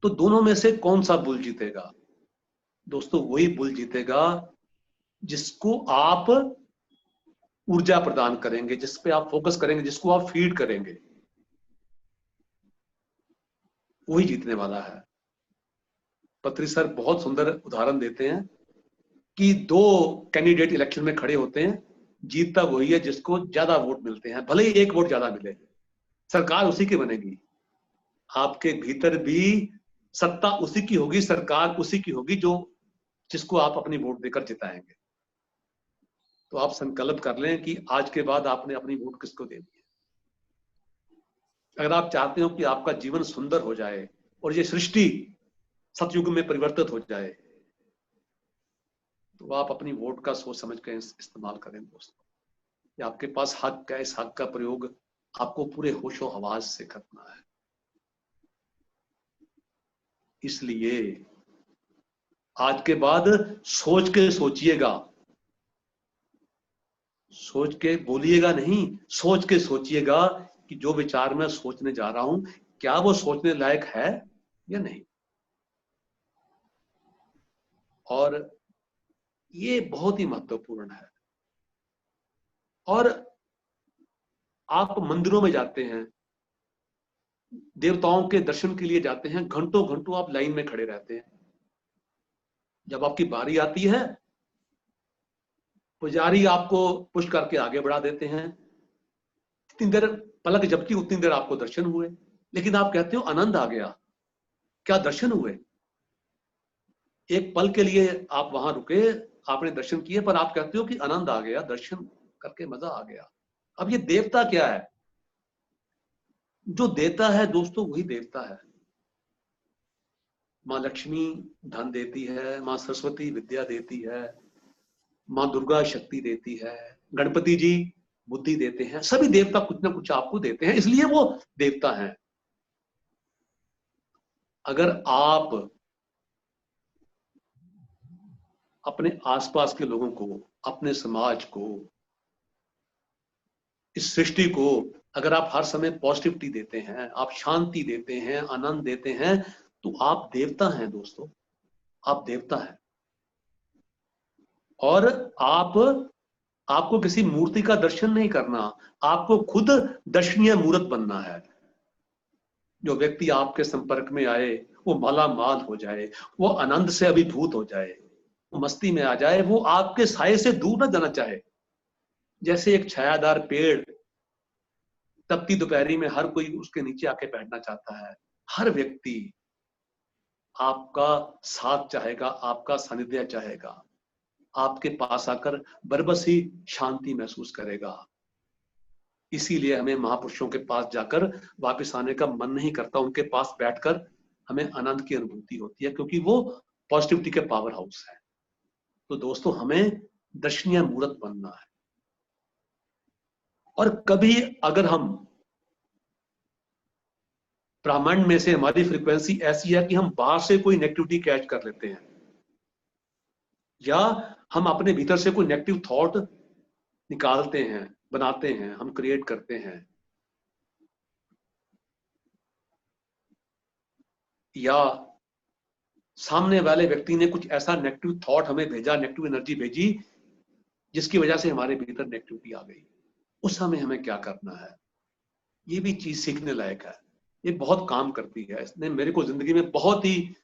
तो दोनों में से कौन सा बुल जीतेगा? दोस्तों, वही बुल जीतेगा जिसको आप ऊर्जा प्रदान करेंगे, जिस पे आप फोकस करेंगे, जिसको आप फीड करेंगे, वही जीतने वाला है। पत्री सर बहुत सुंदर उदाहरण देते हैं कि दो कैंडिडेट इलेक्शन में खड़े होते हैं, जीतता वही है जिसको ज्यादा वोट मिलते हैं, भले ही एक वोट ज्यादा मिले, सरकार उसी की बनेगी। आपके भीतर भी सत्ता उसी की होगी, सरकार उसी की होगी जो जिसको आप अपनी वोट देकर जिताएंगे। तो आप संकल्प कर लें कि आज के बाद आपने अपनी वोट किसको देनी है। अगर आप चाहते हो कि आपका जीवन सुंदर हो जाए और ये सृष्टि सतयुग में परिवर्तित हो जाए, तो आप अपनी वोट का सोच समझ कर इस्तेमाल करें दोस्तों। ये आपके पास हक है, इस हक का प्रयोग आपको पूरे होशो हवास से करना है। इसलिए आज के बाद सोच के सोचिएगा, सोच के बोलिएगा नहीं, सोच के सोचिएगा कि जो विचार मैं सोचने जा रहा हूं क्या वो सोचने लायक है या नहीं। और ये बहुत ही महत्वपूर्ण है। और आप मंदिरों में जाते हैं, देवताओं के दर्शन के लिए जाते हैं, घंटों घंटों आप लाइन में खड़े रहते हैं। जब आपकी बारी आती है, पुजारी आपको पुश करके आगे बढ़ा देते हैं। जितनी देर पलक झपकी उतनी देर आपको दर्शन हुए, लेकिन आप कहते हो आनंद आ गया। क्या दर्शन हुए? एक पल के लिए आप वहां रुके, आपने दर्शन किए, पर आप कहते हो कि आनंद आ गया, दर्शन करके मजा आ गया। अब ये देवता क्या है? जो देता है दोस्तों वही देवता है। माँ लक्ष्मी धन देती है, माँ सरस्वती विद्या देती है, माँ दुर्गा शक्ति देती है, गणपति जी बुद्धि देते हैं। सभी देवता कुछ ना कुछ आपको देते हैं, इसलिए वो देवता हैं। अगर आप अपने आसपास के लोगों को, अपने समाज को, इस सृष्टि को अगर आप हर समय पॉजिटिविटी देते हैं, आप शांति देते हैं, आनंद देते हैं, तो आप देवता हैं दोस्तों, आप देवता हैं। और आपको किसी मूर्ति का दर्शन नहीं करना, आपको खुद दर्शनीय मूर्त बनना है। जो व्यक्ति आपके संपर्क में आए वो माला माल हो जाए, वो आनंद से अभिभूत हो जाए, वो मस्ती में आ जाए, वो आपके साये से दूर न जाना चाहे। जैसे एक छायादार पेड़, तपती दोपहरी में हर कोई उसके नीचे आके बैठना चाहता है। हर व्यक्ति आपका साथ चाहेगा, आपका सानिध्य चाहेगा, आपके पास आकर बरबस ही शांति महसूस करेगा। इसीलिए हमें महापुरुषों के पास जाकर वापस आने का मन नहीं करता, उनके पास बैठकर हमें आनंद की अनुभूति होती है, क्योंकि वो पॉजिटिविटी के पावर हाउस है। तो दोस्तों हमें दर्शनीय मूर्त बनना है। और कभी अगर हम ब्रह्मांड में से, हमारी फ्रीक्वेंसी ऐसी है कि हम बाहर से कोई नेगेटिविटी कैच कर लेते हैं, या हम अपने भीतर से कोई नेगेटिव थॉट निकालते हैं, बनाते हैं, हम क्रिएट करते हैं, या सामने वाले व्यक्ति ने कुछ ऐसा नेगेटिव थॉट हमें भेजा, नेगेटिव एनर्जी भेजी, जिसकी वजह से हमारे भीतर नेगेटिविटी आ गई, उस समय हमें क्या करना है? ये भी चीज सीखने लायक है। ये बहुत काम करती है। इसने मेरे को जिंदगी में बहुत ही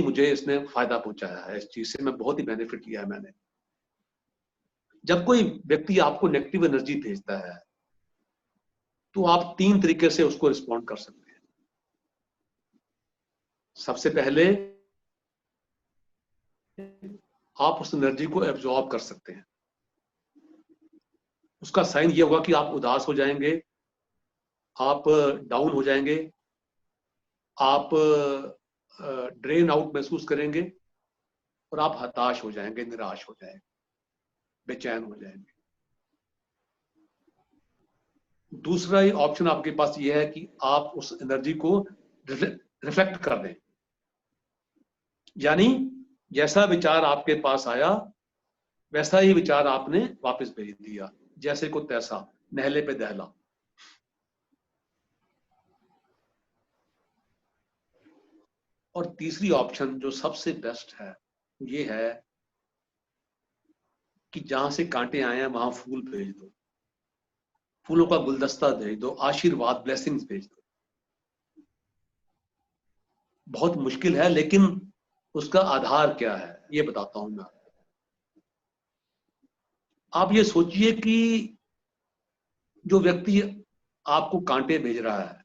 मुझे इसने फायदा पहुंचाया है। इस चीज से मैं बहुत ही बेनिफिट लिया है मैंने। जब कोई व्यक्ति आपको नेगेटिव एनर्जी भेजता है तो आप 3 तरीके से उसको रिस्पॉन्ड कर सकते हैं। सबसे पहले आप उस एनर्जी को एब्जॉर्ब कर सकते हैं। उसका साइन ये होगा कि आप उदास हो जाएंगे, आप डाउन हो जाएंगे, आप ड्रेन आउट महसूस करेंगे, और आप हताश हो जाएंगे, निराश हो जाएंगे, बेचैन हो जाएंगे। दूसरा ही ऑप्शन आपके पास ये है कि आप उस एनर्जी को रिफ्लेक्ट कर दें, यानी जैसा विचार आपके पास आया वैसा ही विचार आपने वापस भेज दिया, जैसे को तैसा, नहले पे दहला। और तीसरी ऑप्शन जो सबसे बेस्ट है ये है कि जहां से कांटे आए हैं वहां फूल भेज दो, फूलों का गुलदस्ता भेज दो, आशीर्वाद ब्लेसिंग्स भेज दो। बहुत मुश्किल है, लेकिन उसका आधार क्या है ये बताता हूं मैं। आप ये सोचिए कि जो व्यक्ति आपको कांटे भेज रहा है,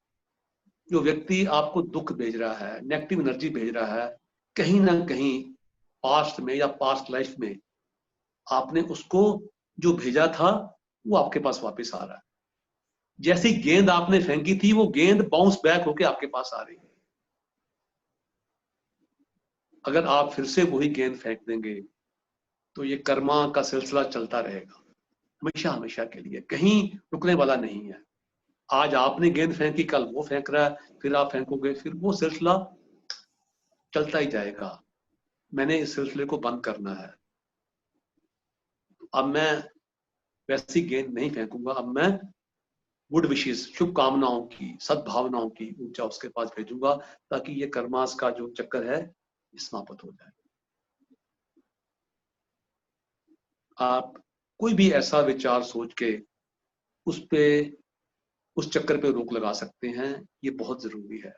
जो व्यक्ति आपको दुख भेज रहा है, नेगेटिव एनर्जी भेज रहा है, कहीं ना कहीं पास्ट में या पास्ट लाइफ में आपने उसको जो भेजा था वो आपके पास वापस आ रहा है। जैसी गेंद आपने फेंकी थी वो गेंद बाउंस बैक होके आपके पास आ रही है। अगर आप फिर से वही गेंद फेंक देंगे तो ये कर्मा का सिलसिला चलता रहेगा हमेशा हमेशा के लिए, कहीं रुकने वाला नहीं है। आज आपने गेंद फेंकी, कल वो फेंक रहा है, फिर आप फेंकोगे, फिर वो सिलसिला चलता ही जाएगा। मैंने इस सिलसिले को बंद करना है। अब मैं वैसी गेंद नहीं फेंकूंगा, अब मैं गुड विशेष, शुभकामनाओं की, सद्भावनाओं की ऊर्जा उसके पास भेजूंगा, ताकि ये कर्मास का जो चक्कर है समाप्त हो जाए। आप कोई भी ऐसा विचार सोच के उस पे, उस चक्कर पे रोक लगा सकते हैं, ये बहुत जरूरी है।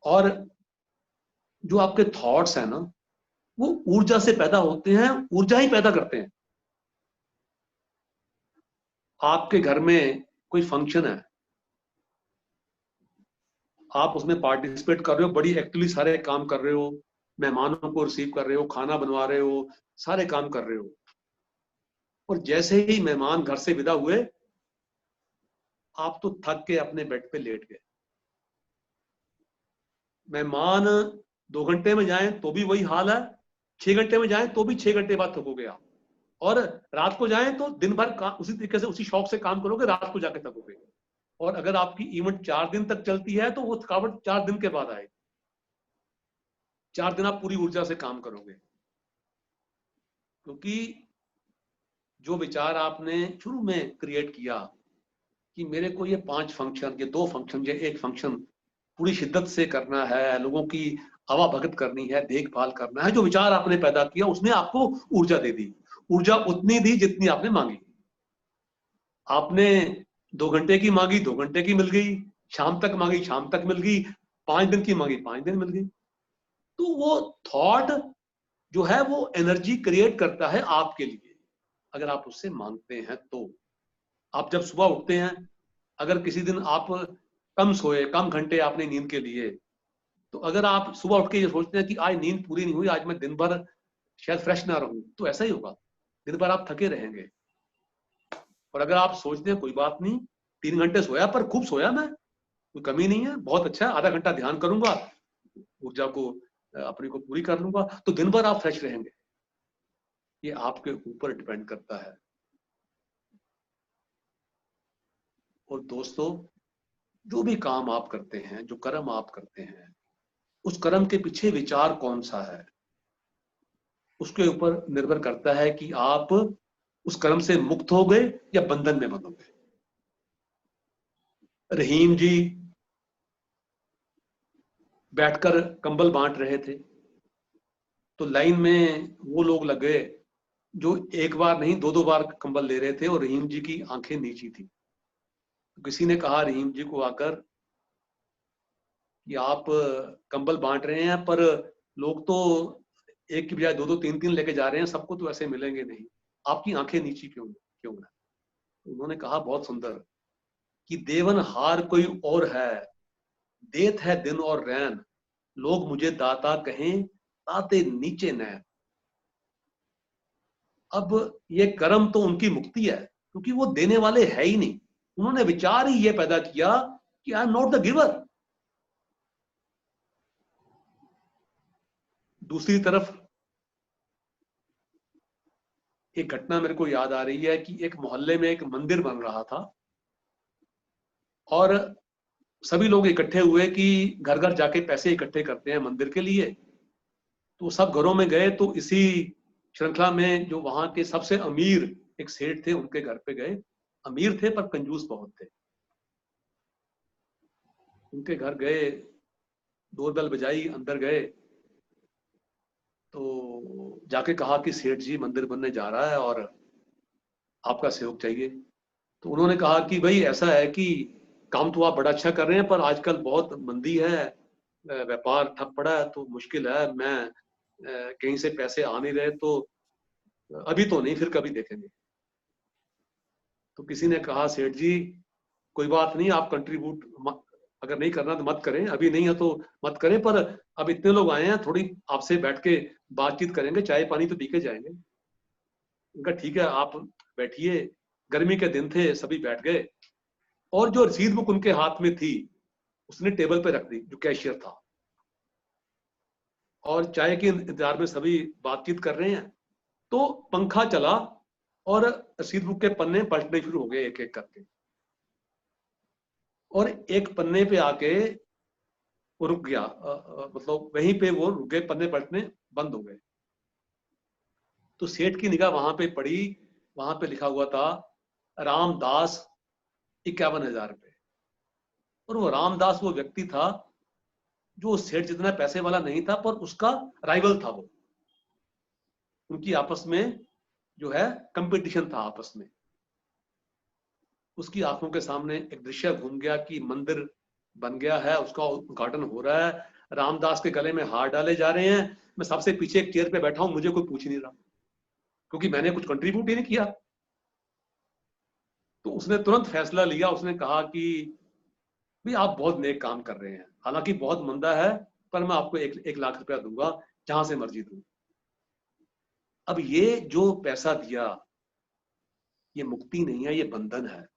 और जो आपके थॉट्स हैं ना, वो ऊर्जा से पैदा होते हैं, ऊर्जा ही पैदा करते हैं। आपके घर में कोई फंक्शन है, आप उसमें पार्टिसिपेट कर रहे हो, बड़ी एक्टिवली सारे काम कर रहे हो, मेहमानों को रिसीव कर रहे हो, खाना बनवा रहे हो, सारे काम कर रहे हो, और जैसे ही मेहमान घर से विदा हुए आप तो थक के अपने बेड पे लेट गए। मेहमान 2 घंटे में जाएं तो भी वही हाल है, 6 घंटे में जाएं तो भी 6 घंटे बाद थकोगे आप, और रात को जाएं तो दिन भर उसी तरीके से उसी शौक से काम करोगे, रात को जाके थकोगे। और अगर आपकी इवेंट 4 दिन तक चलती है तो वो थकावट 4 दिन के बाद आएगी। 4 दिन आप पूरी ऊर्जा से काम करोगे, क्योंकि जो विचार आपने शुरू में क्रिएट किया कि मेरे को ये 5 फंक्शन, ये 2 फंक्शन, ये 1 फंक्शन पूरी शिद्दत से करना है, लोगों की हवा भगत करनी है, देखभाल करना है, जो विचार आपने पैदा किया उसने आपको ऊर्जा दे दी। ऊर्जा उतनी दी जितनी आपने मांगी। आपने 2 घंटे की मांगी, 2 घंटे की मिल गई, शाम तक मांगी, शाम तक मिल गई, 5 दिन की मांगी, 5 दिन मिल गई। तो वो थॉट जो है वो एनर्जी क्रिएट करता है आपके लिए, अगर आप उससे मांगते हैं तो। आप जब सुबह उठते हैं, अगर किसी दिन आप कम सोए, कम घंटे आपने नींद के लिए, तो अगर आप सुबह उठ के ये सोचते हैं कि आज नींद पूरी नहीं हुई, आज मैं दिन भर शायद फ्रेश ना रहूं, तो ऐसा ही होगा, दिन भर आप थके रहेंगे। और अगर आप सोचते हैं कोई बात नहीं, 3 घंटे सोया पर खूब सोया, मैं कोई कमी नहीं है, बहुत अच्छा है, आधा घंटा ध्यान करूंगा, ऊर्जा को अपनी को पूरी कर लूंगा, तो दिन भर आप फ्रेश रहेंगे। ये आपके ऊपर डिपेंड करता है। और दोस्तों, जो भी काम आप करते हैं, जो कर्म आप करते हैं, उस कर्म के पीछे विचार कौन सा है, उसके ऊपर निर्भर करता है कि आप उस कर्म से मुक्त हो गए या बंधन में बंधोगे। रहीम जी बैठकर कंबल बांट रहे थे, तो लाइन में वो लोग लगे जो एक बार नहीं 2-2 बार कंबल ले रहे थे, और रहीम जी की आंखें नीची थी। तो किसी ने कहा रहीम जी को आकर कि आप कंबल बांट रहे हैं, पर लोग तो एक की बजाय 2-2 3-3 लेके जा रहे हैं, सबको तो ऐसे मिलेंगे नहीं, आपकी आंखें नीची क्यों क्यों है? तो उन्होंने कहा बहुत सुंदर कि देवन हार कोई और है, देत है दिन और रैन, लोग मुझे दाता कहें, ताते नीचे नैन। अब ये कर्म तो उनकी मुक्ति है, क्योंकि वो देने वाले है ही नहीं। उन्होंने विचार ही ये पैदा किया कि I am not the giver. दूसरी तरफ एक घटना मेरे को याद आ रही है कि एक मोहल्ले में एक मंदिर बन रहा था, और सभी लोग इकट्ठे हुए कि घर घर जाके पैसे इकट्ठे करते हैं मंदिर के लिए। तो सब घरों में गए, तो इसी श्रृंखला में जो वहां के सबसे अमीर एक सेठ थे, उनके घर पे गए। अमीर थे पर कंजूस बहुत थे। उनके घर गए, डोरबेल बजाई, अंदर गए, तो जाके कहा कि सेठ जी मंदिर बनने जा रहा है और आपका सहयोग चाहिए। तो उन्होंने कहा कि भाई ऐसा है कि काम तो आप बड़ा अच्छा कर रहे हैं पर आजकल बहुत मंदी है, व्यापार ठप पड़ा है तो मुश्किल है, मैं कहीं से पैसे आ नहीं रहे, तो अभी तो नहीं, फिर कभी देखेंगे। तो किसी ने कहा सेठ जी कोई बात नहीं, आप कंट्रीब्यूट अगर नहीं करना तो मत करें, अभी नहीं है तो मत करें, पर अब इतने लोग आए हैं, थोड़ी आपसे बैठ के बातचीत करेंगे, चाय पानी तो पी के जाएंगे। उनका ठीक है आप बैठिए। गर्मी के दिन थे, सभी बैठ गए और जो रसीद बुक उनके हाथ में थी उसने टेबल पे रख दी, जो कैशियर था, और चाय के इंतजार में सभी बातचीत कर रहे हैं। तो पंखा चला और रसीद बुक के पन्ने पलटने शुरू हो गए एक एक करके, और एक पन्ने पे आके वो रुक गया, मतलब वहीं पे वो रुक गए, पन्ने पलटने बंद हो गए। तो सेठ की निगाह वहां पे पड़ी, वहां पे लिखा हुआ था रामदास 51,000 रुपए। और वो रामदास वो व्यक्ति था जो सेठ जितना पैसे वाला नहीं था, पर उसका राइवल था वो, उनकी आपस में जो है कंपटीशन था आपस में। उसकी आंखों के सामने एक दृश्य घूम गया कि मंदिर बन गया है, उसका उद्घाटन हो रहा है, रामदास के गले में हार डाले जा रहे हैं, मैं सबसे पीछे एक चेयर पे बैठा हूं, मुझे कोई पूछ नहीं रहा क्योंकि मैंने कुछ कंट्रीब्यूट ही नहीं किया। तो उसने तुरंत फैसला लिया, उसने कहा कि भाई आप बहुत नेक काम कर रहे हैं, हालांकि बहुत मंदा है, पर मैं आपको 1 लाख रुपया दूंगा, जहां से मर्जी दूं। अब ये जो पैसा दिया ये मुक्ति नहीं है, ये बंधन है।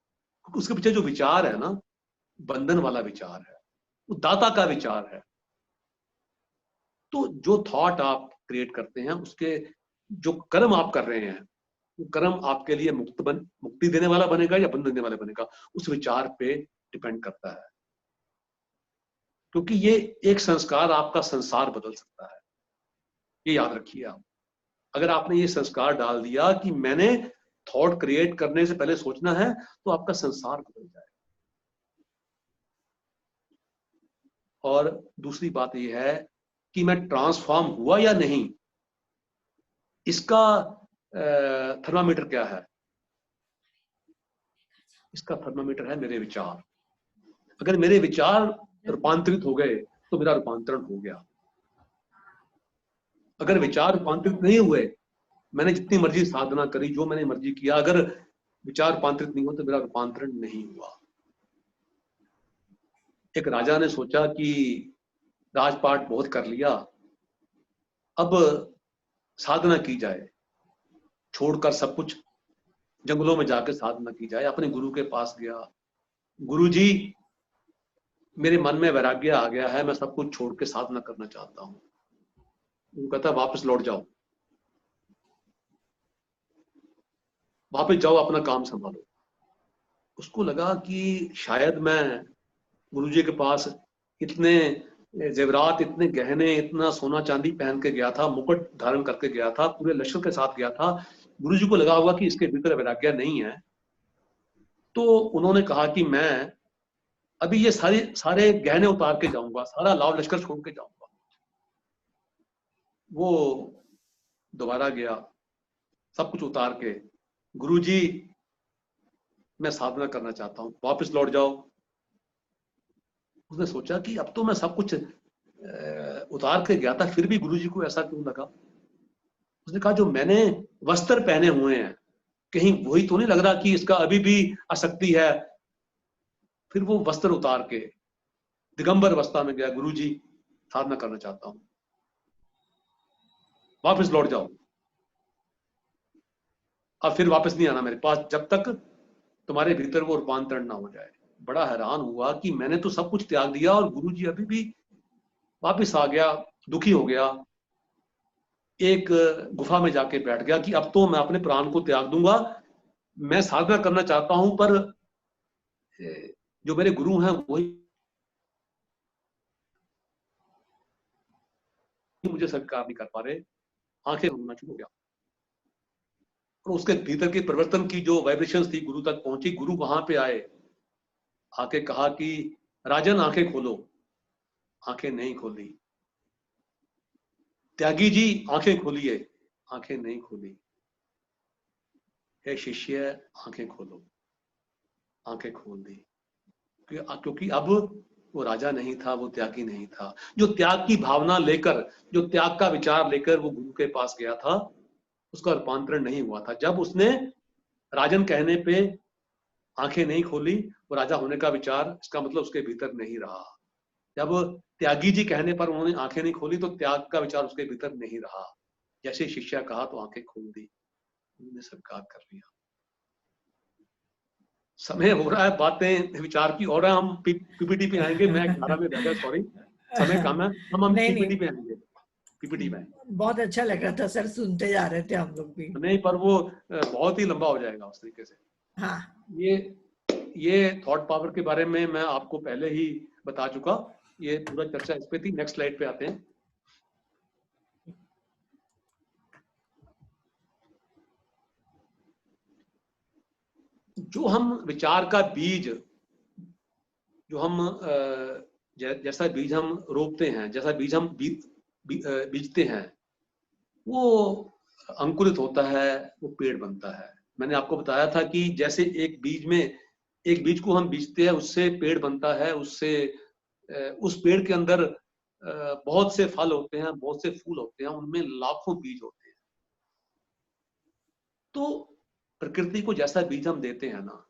उसके पीछे जो विचार है ना, बंधन वाला विचार है, वो दाता का विचार है। तो जो थॉट आप क्रिएट करते हैं, उसके जो कर्म आप कर रहे हैं, वो कर्म आपके लिए मुक्ति देने वाला बनेगा या बंधन देने वाला बनेगा, उस विचार पे डिपेंड करता है। क्योंकि ये एक संस्कार आपका संसार बदल सकता है, ये याद रखिए आप। अगर आपने ये संस्कार डाल दिया कि मैंने थॉट क्रिएट करने से पहले सोचना है, तो आपका संसार बदल जाएगा। और दूसरी बात यह है कि मैं ट्रांसफॉर्म हुआ या नहीं, इसका थर्मामीटर क्या है? इसका थर्मामीटर है मेरे विचार। अगर मेरे विचार रूपांतरित हो गए तो मेरा रूपांतरण हो गया। अगर विचार रूपांतरित नहीं हुए, मैंने जितनी मर्जी साधना करी, जो मैंने मर्जी किया, अगर विचार रूपांतरित नहीं हुआ तो मेरा रूपांतरण नहीं हुआ। एक राजा ने सोचा कि राजपाट बहुत कर लिया, अब साधना की जाए, छोड़कर सब कुछ जंगलों में जाकर साधना की जाए। अपने गुरु के पास गया, गुरु जी मेरे मन में वैराग्य आ गया है, मैं सब कुछ छोड़ के साधना करना चाहता हूँ। वो कहता वापस लौट जाओ, वापस जाओ, अपना काम संभालो। उसको लगा कि शायद मैं गुरुजी के पास इतने जेवरात, इतने गहने, इतना सोना चांदी पहन के गया था, मुकुट धारण करके गया था, पूरे लश्कर के साथ गया था, गुरुजी को लगा होगा कि इसके भीतर वैराग्य नहीं है। तो उन्होंने कहा कि मैं अभी ये सारे गहने उतार के जाऊंगा, सारा लाव लश्कर छोड़ के जाऊंगा। वो दोबारा गया, सब कुछ उतार के, गुरुजी मैं साधना करना चाहता हूँ, वापस लौट जाओ। उसने सोचा कि अब तो मैं सब कुछ उतार के गया था, फिर भी गुरुजी को ऐसा क्यों लगा। उसने कहा जो मैंने वस्त्र पहने हुए हैं, कहीं वही तो नहीं लग रहा कि इसका अभी भी आसक्ति है। फिर वो वस्त्र उतार के दिगंबर अवस्था में गया, गुरुजी साधना करना चाहता हूं, वापस लौट जाओ, अब फिर वापस नहीं आना मेरे पास जब तक तुम्हारे भीतर वो रूपांतरण ना हो जाए। बड़ा हैरान हुआ कि मैंने तो सब कुछ त्याग दिया और गुरुजी अभी भी वापस आ गया, दुखी हो गया, एक गुफा में जाके बैठ गया कि अब तो मैं अपने प्राण को त्याग दूंगा, मैं साधना करना चाहता हूं, पर जो मेरे गुरु हैं वही मुझे स्वीकार नहीं कर पा रहे। आंखें घूमना शुरू हो गया और उसके भीतर की परिवर्तन की जो वाइब्रेशंस थी गुरु तक पहुंची। गुरु वहां पे आए, आके कहा कि राजन आंखें खोलो। आंखें नहीं खोली। त्यागी जी आंखें खोलिए। आंखें नहीं खोली। हे शिष्य, आंखें खोलो। आंखें खोल दी, क्योंकि अब वो राजा नहीं था, वो त्यागी नहीं था। जो त्याग की भावना लेकर, जो त्याग का विचार लेकर वो गुरु के पास गया था, उसका रूपांतरण नहीं हुआ था। जब उसने राजन कहने पे आंखें नहीं खोली, वो राजा होने का विचार, इसका मतलब उसके भीतर नहीं रहा। जब त्यागी जी कहने पर उन्होंने आंखें नहीं खोली, तो त्याग का विचार उसके भीतर नहीं रहा। जैसे शिष्य कहा तो आंखें खोल दी, उन्होंने स्वीकार कर लिया। समय हो रहा है, बातें विचार की और हम पीपीटी पे आएंगे। मैं 11 में बैठा, सॉरी, समय कम है। हम नहीं पीपीटी नहीं, पे आएंगे, पीपीटी में। बहुत अच्छा लग रहा था सर, सुनते जा रहे थे हम लोग भी। नहीं, पर वो बहुत ही लंबा हो जाएगा उस तरीके से। हाँ, ये थॉट पावर के बारे में मैं आपको पहले ही बता चुका। ये पूरा चर्चा इस पे थी। नेक्स्ट स्लाइड पे आते हैं। जो हम विचार का बीज, जो हम जैसा बीज हम रोपते हैं, जैसा बीज हम बीजते हैं, वो अंकुरित होता है, वो पेड़ बनता है। मैंने आपको बताया था कि जैसे एक बीज को हम बीजते हैं, उससे पेड़ बनता है। उससे उस पेड़ के अंदर बहुत से फल होते हैं, बहुत से फूल होते हैं, उनमें लाखों बीज होते हैं। तो प्रकृति को जैसा बीज हम देते हैं ना,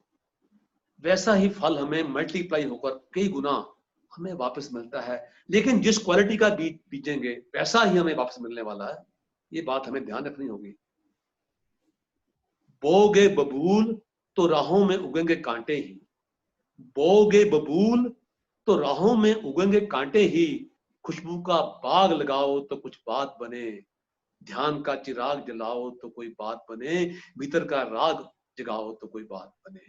वैसा ही फल हमें मल्टीप्लाई होकर कई गुना हमें वापस मिलता है। लेकिन जिस क्वालिटी का बीज बीजेंगे, वैसा ही हमें वापस मिलने वाला है। ये बात हमें ध्यान रखनी होगी। बोगे बबूल तो राहों में उगेंगे कांटे ही। बोगे बबूल तो राहों में उगेंगे कांटे ही। खुशबू का बाग लगाओ तो कुछ बात बने। ध्यान का चिराग जलाओ तो कोई बात बने। भीतर का राग जगाओ तो कोई बात बने।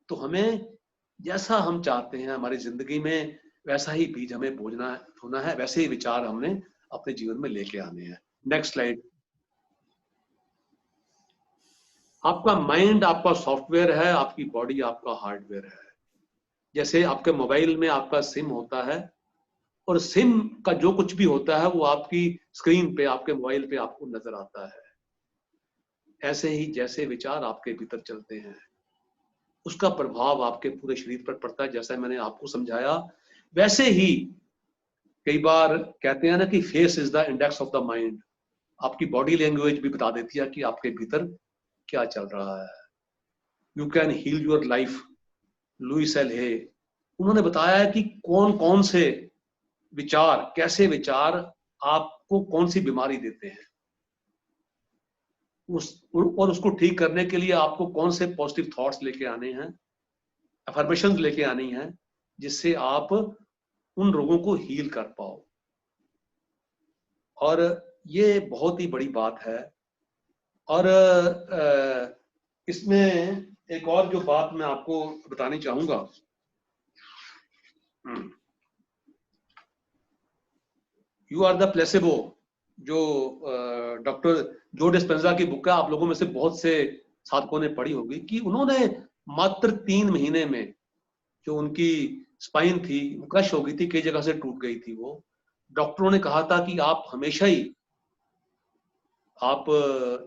तो हमें जैसा हम चाहते हैं हमारी जिंदगी में, वैसा ही बीज हमें बोना होना है, वैसे ही विचार हमने अपने जीवन में लेके आने हैं। Next slide. आपका माइंड आपका सॉफ्टवेयर है, आपकी बॉडी आपका हार्डवेयर है। जैसे आपके मोबाइल में आपका सिम होता है, और सिम का जो कुछ भी होता है वो आपकी स्क्रीन पे, आपके मोबाइल पे आपको नजर आता है। ऐसे ही जैसे विचार आपके भीतर चलते हैं, उसका प्रभाव आपके पूरे शरीर पर पड़ता है। जैसा मैंने आपको समझाया, वैसे ही कई बार कहते हैं ना कि face is the index of the mind. आपकी बॉडी लैंग्वेज भी बता देती है कि आपके भीतर क्या चल रहा है। You can heal your life, Louise L Hay, उन्होंने बताया है कि कौन कौन से विचार, कैसे विचार आपको कौन सी बीमारी देते हैं, और उसको ठीक करने के लिए आपको कौन से पॉजिटिव थॉट्स लेके आने हैं, अफर्मेशंस लेके आनी है, जिससे आप उन रोगों को हील कर पाओ। और ये बहुत ही बड़ी बात है। और इसमें एक और जो बात मैं आपको बतानी चाहूंगा, यू आर द प्लेसेबो, जो डॉक्टर जो डिस्पेंजा की बुक है, आप लोगों में से बहुत से साधकों ने पढ़ी होगी, कि उन्होंने मात्र 3 महीने में जो उनकी स्पाइन थी वो क्रश हो गई थी, कई जगह से टूट गई थी। वो डॉक्टरों ने कहा था कि आप हमेशा ही आप